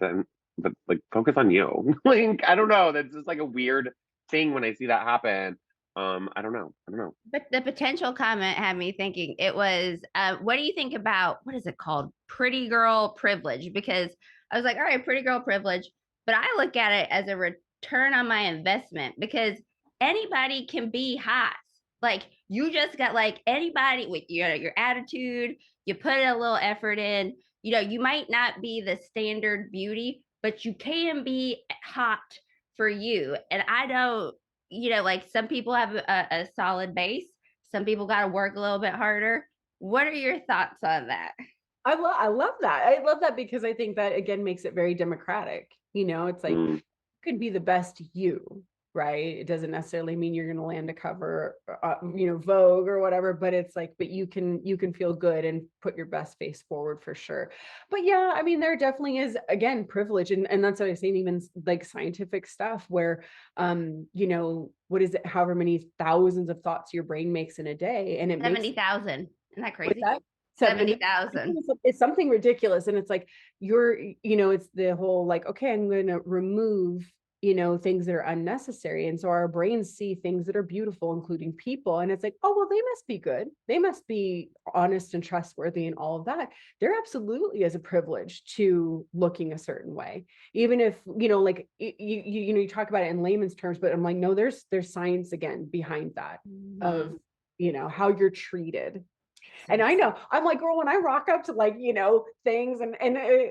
like focus on you. Like, I don't know. That's just like a weird thing when I see that happen. I don't know. I don't know. But the potential comment had me thinking it was, what do you think about what is it called? Pretty girl privilege. Because I was like, all right, pretty girl privilege. But I look at it as a return on my investment because anybody can be hot. Like you just got like anybody with your attitude, you put a little effort in, you know, you might not be the standard beauty, but you can be hot for you. And I don't, you know, like some people have a solid base. Some people got to work a little bit harder. What are your thoughts on that? I love that. I love that because I think that again makes it very democratic. You know, it's like Mm. you could be the best you, right? It doesn't necessarily mean you're going to land a cover, you know, Vogue or whatever, but it's like, but you can feel good and put your best face forward for sure. But yeah, I mean, there definitely is again privilege, and that's what I'm saying. Even like scientific stuff where, you know, what is it? However many thousands of thoughts your brain makes in a day, and it makes 70,000. Isn't that what's crazy? that? 70,000. It's something ridiculous. And it's like, you're, you know, it's the whole like, okay, I'm going to remove, you know, things that are unnecessary. And so our brains see things that are beautiful, including people. And it's like, oh, well, they must be good. They must be honest and trustworthy and all of that. There absolutely is a privilege to looking a certain way, even if, you know, like you know, you talk about it in layman's terms, but I'm like, no, there's science again behind that of, you know, how you're treated. And I know, I'm like, girl, when I rock up to like, you know, things and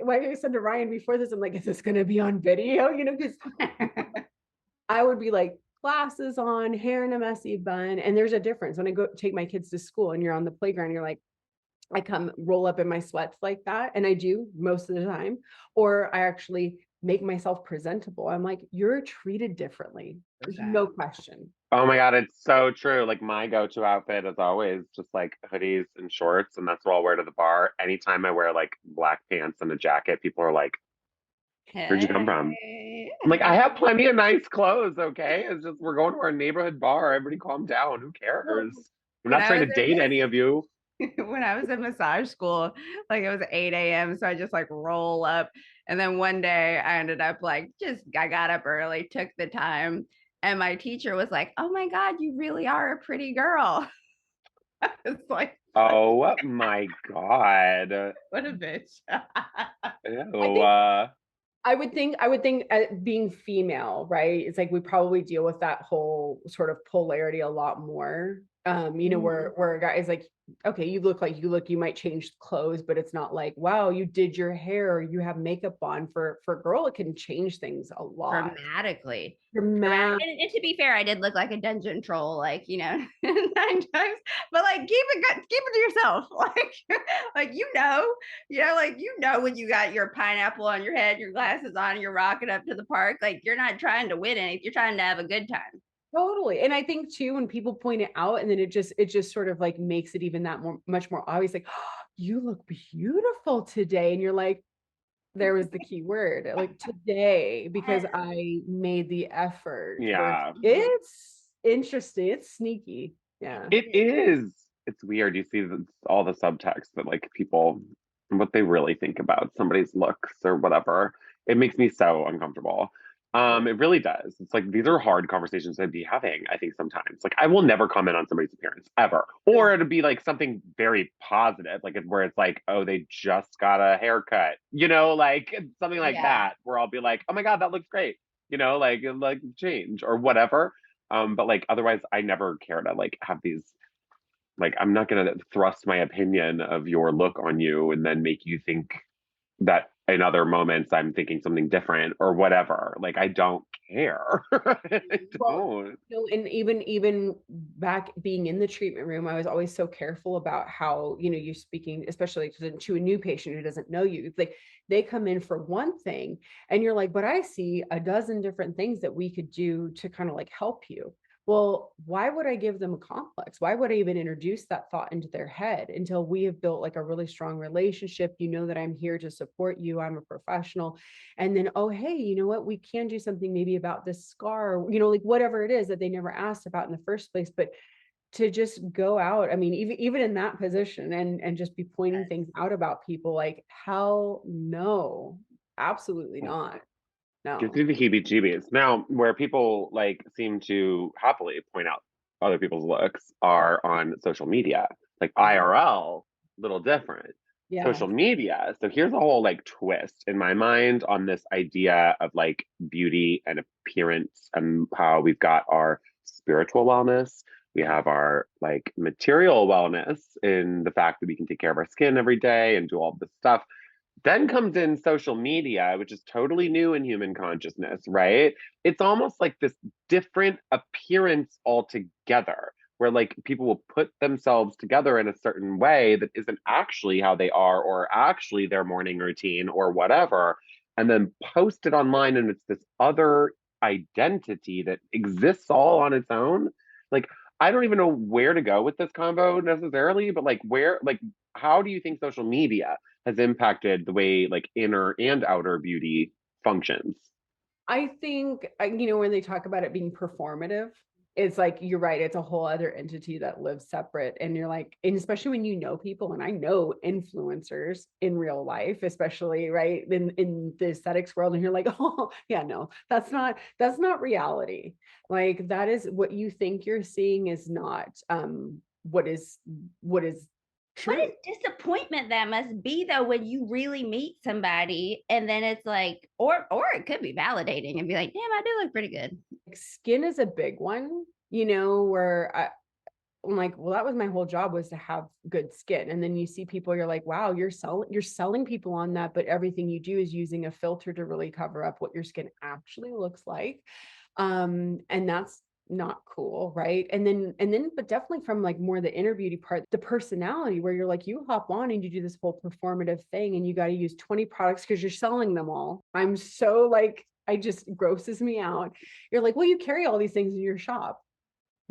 like I said to Ryan before this, I'm like, is this going to be on video? You know, because I would be like glasses on, hair in a messy bun. And there's a difference when I go take my kids to school and you're on the playground, you're like, I come roll up in my sweats like that. And I do most of the time, or I actually make myself presentable. I'm like, you're treated differently. There's no question. Oh my God, it's so true. Like my go-to outfit is always just like hoodies and shorts, and that's what I'll wear to the bar. Anytime I wear like black pants and a jacket, people are like, "Where'd you come from?" I'm like, I have plenty of nice clothes, okay? It's just we're going to our neighborhood bar. Everybody calm down. Who cares? I'm When not I trying was to date any of you. when I was in massage school, like it was 8 a.m. So I just like roll up. And then one day I ended up like I got up early, took the time. And my teacher was like, oh my God, you really are a pretty girl. It's like, Oh my God. what a bitch. I Ew. think I would think being female, right? It's like we probably deal with that whole sort of polarity a lot more. You know, where a guy is like, okay, you might change clothes, but it's not like, wow, you did your hair, you have makeup on. For a girl, it can change things a lot. Dramatically. Dramatic. And to be fair, I did look like a dungeon troll, like, 9 times, but like keep it to yourself. Like, when you got your pineapple on your head, your glasses on, and you're rocking up to the park, like you're not trying to win anything, you're trying to have a good time. Totally. And I think too, when people point it out and then it just sort of like makes it even much more obvious, like, oh, you look beautiful today. And you're like, there was the key word, like today, because I made the effort. Yeah. It's interesting. It's sneaky. Yeah. It is. It's weird. You see all the subtext that like people, what they really think about somebody's looks or whatever. It makes me so uncomfortable. It really does. It's like these are hard conversations to be having, I think sometimes. Like I will never comment on somebody's appearance ever. Or it'd be like something very positive, like where it's like, oh, they just got a haircut, like something like that, where I'll be like, oh my God, that looks great, like change or whatever. But like otherwise I never care to like have these, like I'm not gonna thrust my opinion of your look on you and then make you think that in other moments I'm thinking something different or whatever. Like I don't care. I don't. Well, and even back being in the treatment room, I was always so careful about how, you're speaking, especially to a new patient who doesn't know you. It's like they come in for one thing and you're like, but I see a dozen different things that we could do to kind of like help you. Well, why would I give them a complex? Why would I even introduce that thought into their head until we have built like a really strong relationship? You know that I'm here to support you. I'm a professional. And then, oh, hey, you know what? We can do something maybe about this scar, like whatever it is that they never asked about in the first place. But to just go out, I mean, even in that position and just be pointing things out about people, like, hell no, absolutely not. No. Gives me the heebie-jeebies. Now, where people like seem to happily point out other people's looks are on social media, like IRL, little different. Yeah. Social media. So here's a whole like twist in my mind on this idea of like beauty and appearance and how we've got our spiritual wellness. We have our like material wellness in the fact that we can take care of our skin every day and do all this stuff. Then comes in social media, which is totally new in human consciousness, right? It's almost like this different appearance altogether, where like people will put themselves together in a certain way that isn't actually how they are, or actually their morning routine, or whatever, and then post it online. And it's this other identity that exists all on its own. Like, I don't even know where to go with this combo necessarily, but like, how do you think social media has impacted the way like inner and outer beauty functions? I think, when they talk about it being performative, it's like, you're right. It's a whole other entity that lives separate. And you're like, and especially when you know people, and I know influencers in real life, especially right in the aesthetics world. And you're like, oh yeah, no, that's not reality. Like that is what you think you're seeing is not what is true. What a disappointment that must be though when you really meet somebody and then it's like, or it could be validating and be like, damn, I do look pretty good. Skin is a big one, where I'm like, well, that was my whole job, was to have good skin. And then you see people, you're like, wow, you're selling people on that, but everything you do is using a filter to really cover up what your skin actually looks like. And that's not cool, right? And then but definitely from like more the inner beauty part, the personality, where you're like, you hop on and you do this whole performative thing and you got to use 20 products because you're selling them all. I'm so like, I just grosses me out. You're like, well, you carry all these things in your shop.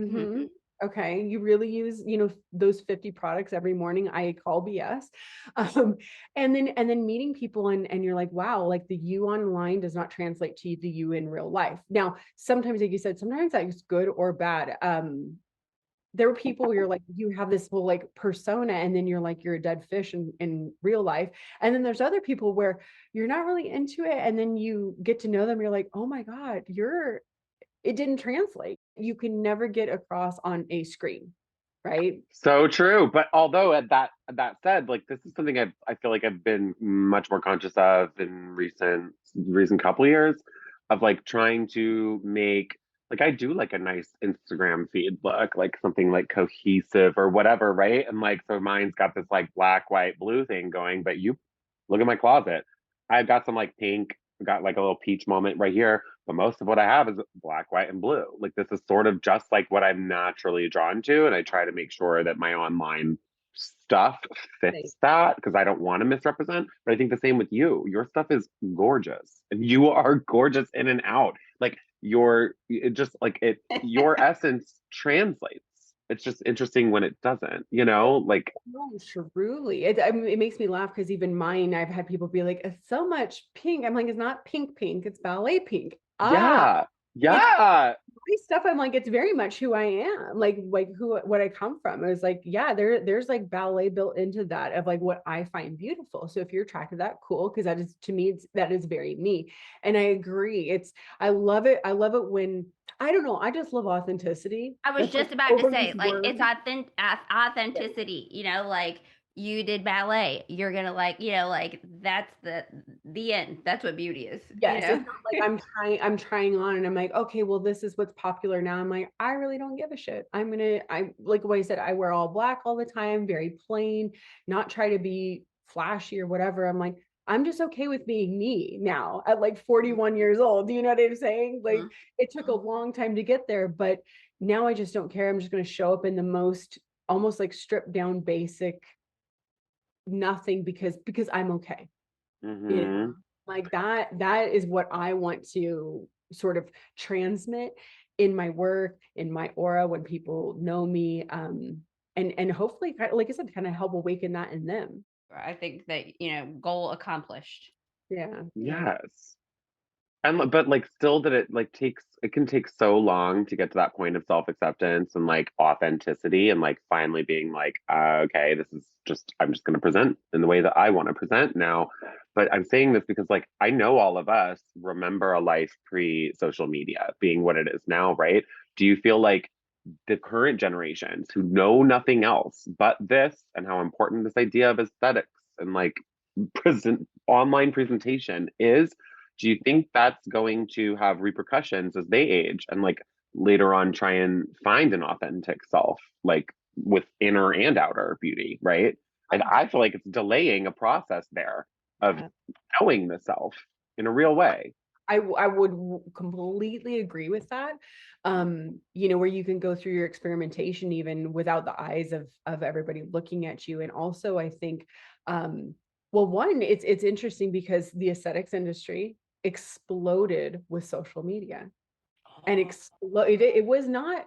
Mm-hmm. Okay, you really use those 50 products every morning. I call BS. And then meeting people and you're like, wow, like the you online does not translate to the you in real life. Now sometimes, like you said, sometimes that's good or bad. There were people where you're like, you have this whole like persona and then you're like, you're a dead fish in real life. And then there's other people where you're not really into it and then you get to know them, you're like, oh my God, it didn't translate. You can never get across on a screen, right? So true. But although at that said, like this is something I feel like I've been much more conscious of in recent couple years, of like trying to make like I do like a nice Instagram feed look, like something like cohesive or whatever, right? And like so mine's got this like black, white, blue thing going, but you look at my closet. I've got some like pink, got like a little peach moment right here, but most of what I have is black, white, and blue. Like this is sort of just like what I'm naturally drawn to, and I try to make sure that my online stuff fits that because I don't want to misrepresent. But I think the same with you. Your stuff is gorgeous, and you are gorgeous in and out. Like it just like it, your essence translates. It's just interesting when it doesn't, like. No, truly. I mean, it makes me laugh because even mine, I've had people be like, it's so much pink. I'm like, it's not pink, it's ballet pink. Yeah. Yeah. My stuff, I'm like, it's very much who I am, like what I come from. It was like, yeah, there's like ballet built into that of like what I find beautiful. So if you're attracted to that, cool, because that is, to me, that is very me. And I agree. I love it. I love it when, I don't know, I just love authenticity. I was just about to say, like, it's authenticity, like you did ballet, you're gonna like, like that's the end. That's what beauty is. Yes, it's not like I'm trying on and I'm like, okay, well, this is what's popular now. I'm like, I really don't give a shit. I like what I said, I wear all black all the time, very plain, not try to be flashy or whatever. I'm like, I'm just okay with being me now at like 41 years old. Do you know what I'm saying? Like it took a long time to get there, but now I just don't care. I'm just going to show up in the most almost like stripped down basic nothing because I'm okay. Like that is what I want to sort of transmit in my work, in my aura, when people know me, and hopefully, like I said, kind of help awaken that in them. I think that, goal accomplished. Yeah. Yes. And but like still that it can take so long to get to that point of self-acceptance and like authenticity and like finally being like, okay, I'm just going to present in the way that I want to present now. But I'm saying this because like I know all of us remember a life pre-social media being what it is now, right? Do you feel like the current generations who know nothing else but this and how important this idea of aesthetics and like online presentation is, do you think that's going to have repercussions as they age and like later on try and find an authentic self, like with inner and outer beauty, right? And I feel like it's delaying a process there of knowing the self in a real way. I would completely agree with that. Where you can go through your experimentation even without the eyes of everybody looking at you. And also I think, well, one, it's interesting because the aesthetics industry exploded with social media. And it was not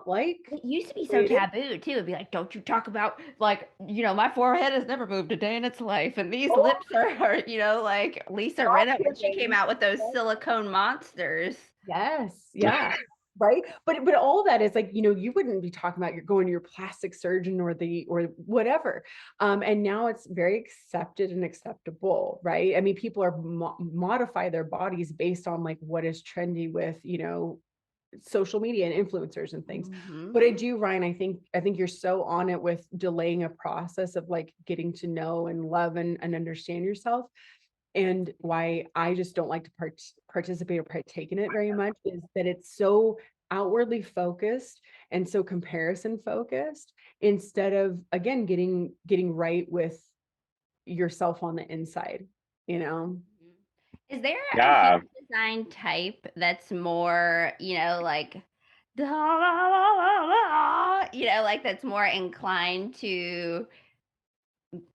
like it used to be so taboo too. It'd be like, don't you talk about like, my forehead has never moved a day in its life, and these lips are, like Lisa Rinna when she came out with those silicone monsters. Yes, yeah. Right. But all that is like, you wouldn't be talking about you're going to your plastic surgeon or whatever. And now it's very accepted and acceptable. Right. I mean, people are modify their bodies based on like what is trendy with, social media and influencers and things. But I do, Ryan, I think you're so on it with delaying a process of like getting to know and love and understand yourself. And why I just don't like to participate or partake in it very much is that it's so outwardly focused and so comparison focused instead of, again, getting right with yourself on the inside, Is there a design type that's more, like, like that's more inclined to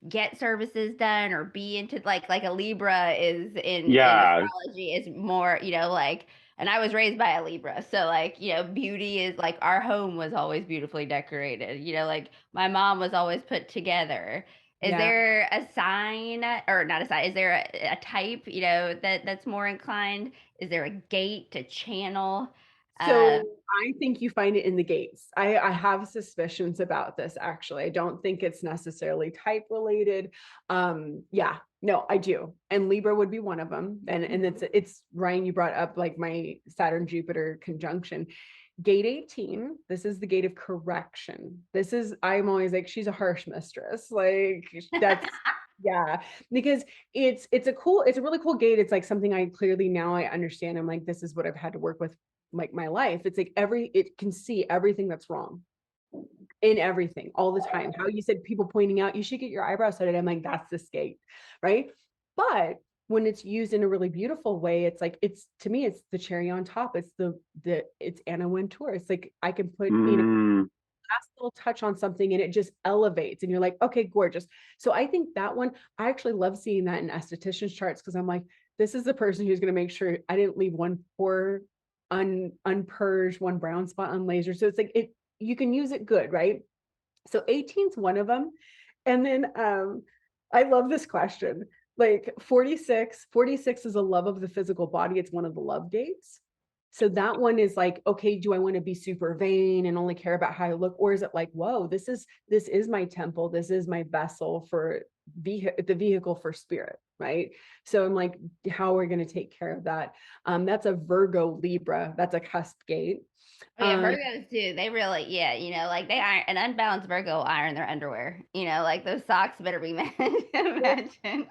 get services done or be into like a Libra is in astrology is more, like, and I was raised by a Libra. So like, beauty is like our home was always beautifully decorated. Like my mom was always put together. Is there a sign or not a sign? Is there a type, that's more inclined? Is there a gate to channel? So I think you find it in the gates. I have suspicions about this, actually. I don't think it's necessarily type related. No, I do. And Libra would be one of them. And it's Ryan, you brought up like my Saturn Jupiter conjunction. Gate 18, this is the gate of correction. I'm always like, she's a harsh mistress. Like that's yeah, because it's a really cool gate. It's like something I clearly now I understand. I'm like, this is what I've had to work with my life. It's like it can see everything that's wrong in everything all the time. How you said people pointing out, you should get your eyebrows done. I'm like, that's the skate, right? But when it's used in a really beautiful way, it's like, to me, it's the cherry on top. It's it's Anna Wintour. It's like, I can put, last little touch on something and it just elevates and you're like, okay, gorgeous. So I think that one, I actually love seeing that in estheticians charts, because I'm like, this is the person who's going to make sure I didn't leave one pore unpurged, one brown spot unlasered. So it's like, you can use it good, right? So 18 is one of them. And then I love this question. Like 46 is a love of the physical body. It's one of the love gates. So that one is like, okay, do I want to be super vain and only care about how I look? Or is it like, whoa, this is my temple. This is my vessel for the vehicle for spirit, right? So I'm like, how are we going to take care of that? That's a Virgo Libra. That's a cusp gate. Oh, yeah, Virgos too. They really, like they iron, an unbalanced Virgo will iron their underwear. Like those socks better be matching.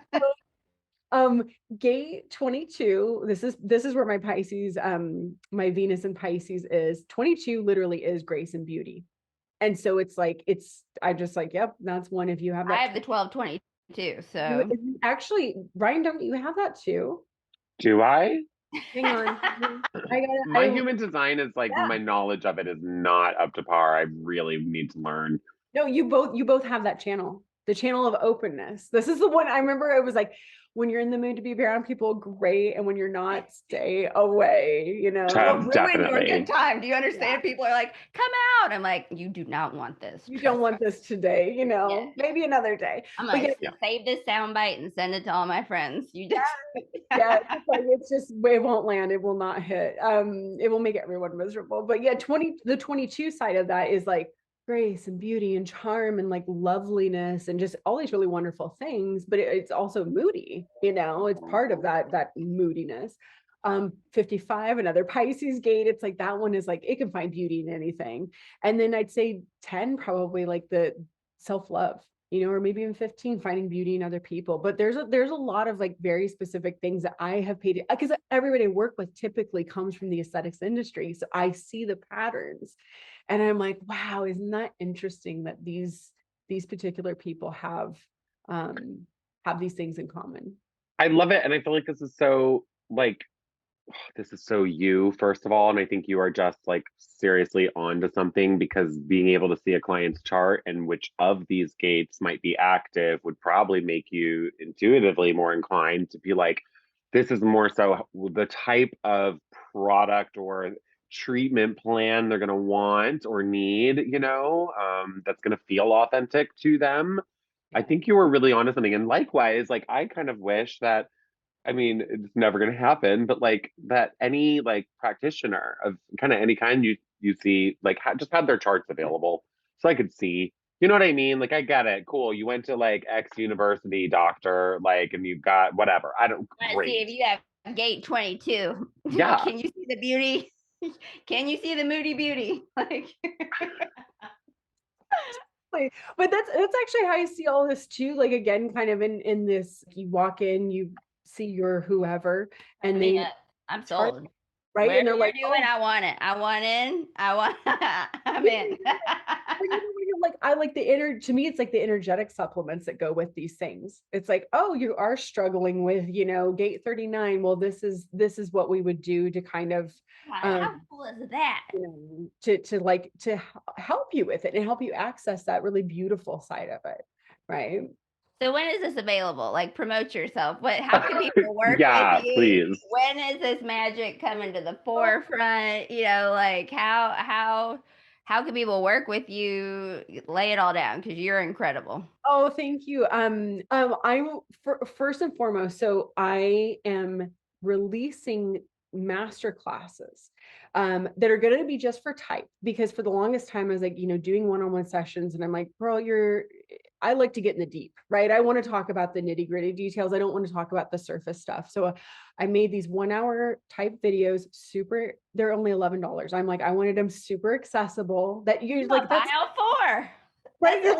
Gate 22, this is where my Pisces, my Venus in Pisces is. 22 literally is grace and beauty. And so it's like, I just like, yep, that's one. If you have that, I have the 1222. So actually, Ryan, don't you have that too? Do I? Hang on. My human design is like, my knowledge of it is not up to par. I really need to learn. No, you both have that channel, the channel of openness. This is the one I remember. It was like, when you're in the mood to be around people, great. And when you're not, stay away, ruin Definitely. your good time. Do you understand? People are like, come out. I'm like, you do not want this. You don't want this today, maybe another day. I'm like, save this soundbite and send it to all my friends. You just it's just, it won't land. It will not hit. It will make everyone miserable. But yeah, the 22 side of that is like grace and beauty and charm and like loveliness and just all these really wonderful things. But it's also moody, it's part of that moodiness. 55, another Pisces gate. It's like, that one is like, it can find beauty in anything. And then I'd say 10, probably like the self-love, or maybe even 15, finding beauty in other people. But there's a lot of like very specific things that I have paid, because everybody I work with typically comes from the aesthetics industry. So I see the patterns and I'm like, wow, isn't that interesting that these particular people have these things in common. I love it. And I feel like this is so you, first of all. And I think you are just like seriously onto something, because being able to see a client's chart and which of these gates might be active would probably make you intuitively more inclined to be like, this is more so the type of product or treatment plan they're going to want or need, that's going to feel authentic to them. I think you were really onto something. And likewise, like, I kind of wish that, I mean, it's never going to happen, but like that any like practitioner of kind of any kind you see, like just have their charts available so I could see, you know what I mean? Like, I get it. Cool. You went to like X university, doctor, like, and you've got whatever. I don't see if you have gate 22. Yeah. Can you see the beauty? Can you see the moody beauty? Like, but that's actually how I see all this too. Like, again, kind of in this, you walk in, you see your whoever, and I'm sold. Right? Whatever and they're like, doing, I want it. I want in. I'm in. Like, I like to me, it's like the energetic supplements that go with these things. It's like, oh, you are struggling with, gate 39. Well, this is what we would do to kind of, how cool is that? To help you with it and help you access that really beautiful side of it. Right. So when is this available? Like, promote yourself. How can people work with you? Please. When is this magic coming to the forefront? Like how can people work with you? Lay it all down, because you're incredible. Oh, thank you. I'm first and foremost, so I am releasing master classes that are going to be just for type, because for the longest time I was like, doing one-on-one sessions, and I'm like, girl, I like to get in the deep, right? I want to talk about the nitty-gritty details. I don't want to talk about the surface stuff. So I made these 1-hour type videos. They're only $11. I'm like, I wanted them super accessible. That you're like, that's aisle 4, right?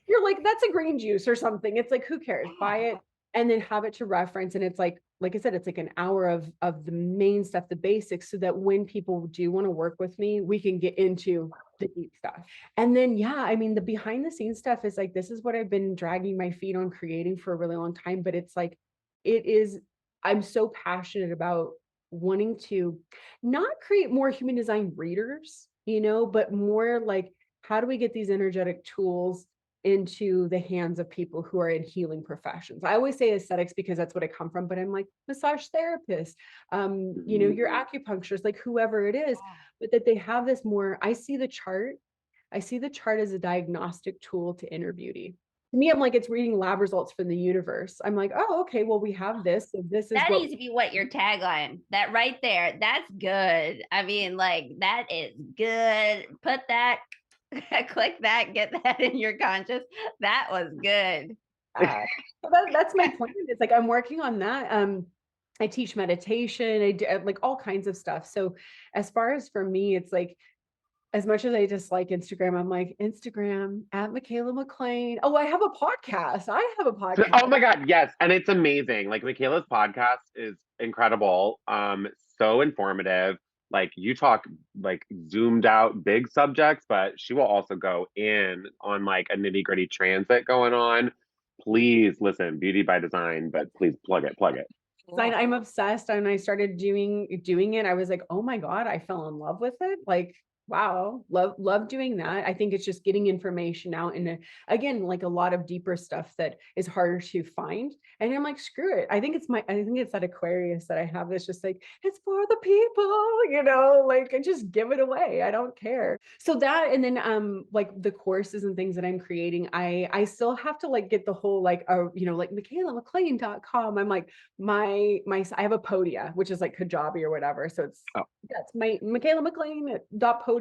You're like, that's a green juice or something. It's like, who cares? Buy it. and then have it to reference. And it's like I said, it's like an hour of the main stuff, the basics, so that when people do want to work with me, we can get into the deep stuff. And then, yeah, I mean, the behind the scenes stuff is like, this is what I've been dragging my feet on creating for a really long time. But it's like, I'm so passionate about wanting to not create more human design readers, but more like, how do we get these energetic tools into the hands of people who are in healing professions? I always say aesthetics because that's what I come from, but I'm like massage therapist, your acupuncturist, like whoever it is, but that they have this more, I see the chart as a diagnostic tool to inner beauty. To me, I'm like, it's reading lab results from the universe. I'm like, oh, okay, well, we have this. So this is that needs to be what your tagline, that right there. That's good. I mean, like, that is good. Put that, click that, get that in your conscious. That was good. That's my plan. It's like, I'm working on that. I teach meditation. I do like all kinds of stuff. So as far as for me, it's like, as much as I dislike Instagram, I'm like, Instagram at Mikaela MacLean. Oh, I have a podcast. Oh my God, yes. And it's amazing. Like Mikaela's podcast is incredible. So informative. Like you talk like zoomed out big subjects, but she will also go in on like a nitty-gritty transit going on. Please listen, Beauty by Design, but please plug it. I'm obsessed. And I started doing it. I was like, oh my God, I fell in love with it. Like, wow, love doing that. I think it's just getting information out, and again, like a lot of deeper stuff that is harder to find. And I'm like, screw it. I think it's that Aquarius that I have that's just like, it's for the people, like I just give it away. I don't care. So that, and then like the courses and things that I'm creating, I still have to like get the whole like like MikaelaMacLean.com. I'm like I have a Podia, which is like Kajabi or whatever. So that's my MikaelaMacLean.podia.com.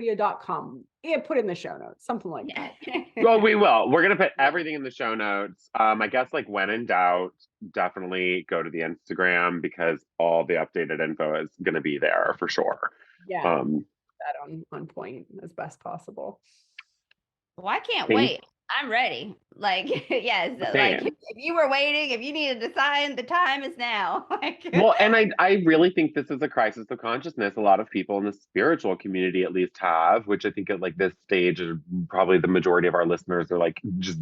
Yeah, put in the show notes, something like that. Well, we will. We're gonna put everything in the show notes. I guess like when in doubt, definitely go to the Instagram because all the updated info is gonna be there for sure. Yeah, that on point as best possible. Well, I can't wait. I'm ready. Like, yes, like if you were waiting, if you needed to sign, the time is now. Well, and I really think this is a crisis of consciousness. A lot of people in the spiritual community at least have, which I think at like this stage, probably the majority of our listeners are like just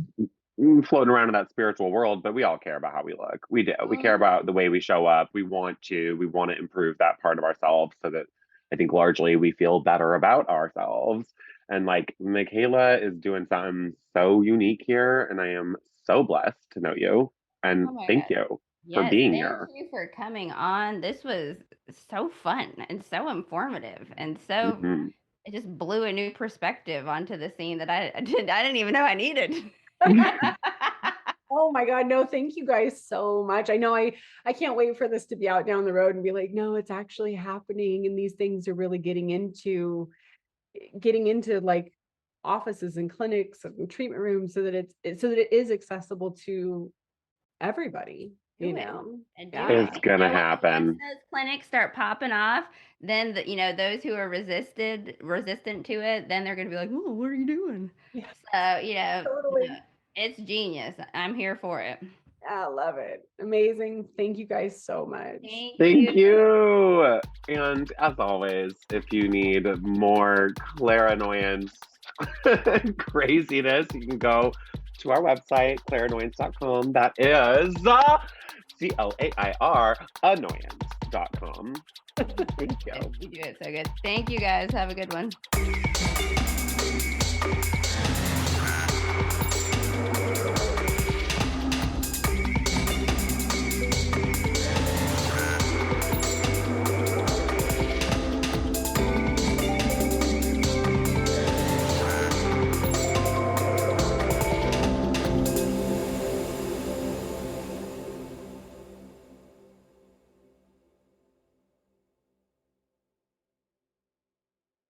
floating around in that spiritual world, but we all care about how we look. We do. We care about the way we show up. We want to improve that part of ourselves so that I think largely we feel better about ourselves. And like Mikaela is doing something so unique here, and I am so blessed to know you. And thank you for being here. Thank you for coming on. This was so fun and so informative, and so it just blew a new perspective onto the scene that I didn't even know I needed. Oh my God, no, thank you guys so much. I know I can't wait for this to be out down the road and be like, no, it's actually happening, and these things are really getting into like offices and clinics and treatment rooms, so that it is accessible to everybody. It's gonna happen. Once those clinics start popping off, then those who are resistant to it, then they're gonna be like, oh, what are you doing? Yes. So totally. It's genius. I'm here for it. I love it. Amazing. Thank you guys so much. Thank you. And as always, if you need more clairanoyance craziness, you can go to our website, clairanoyance.com. That is CLAIR annoyance.com. Thank you. You do it so good. Thank you guys. Have a good one.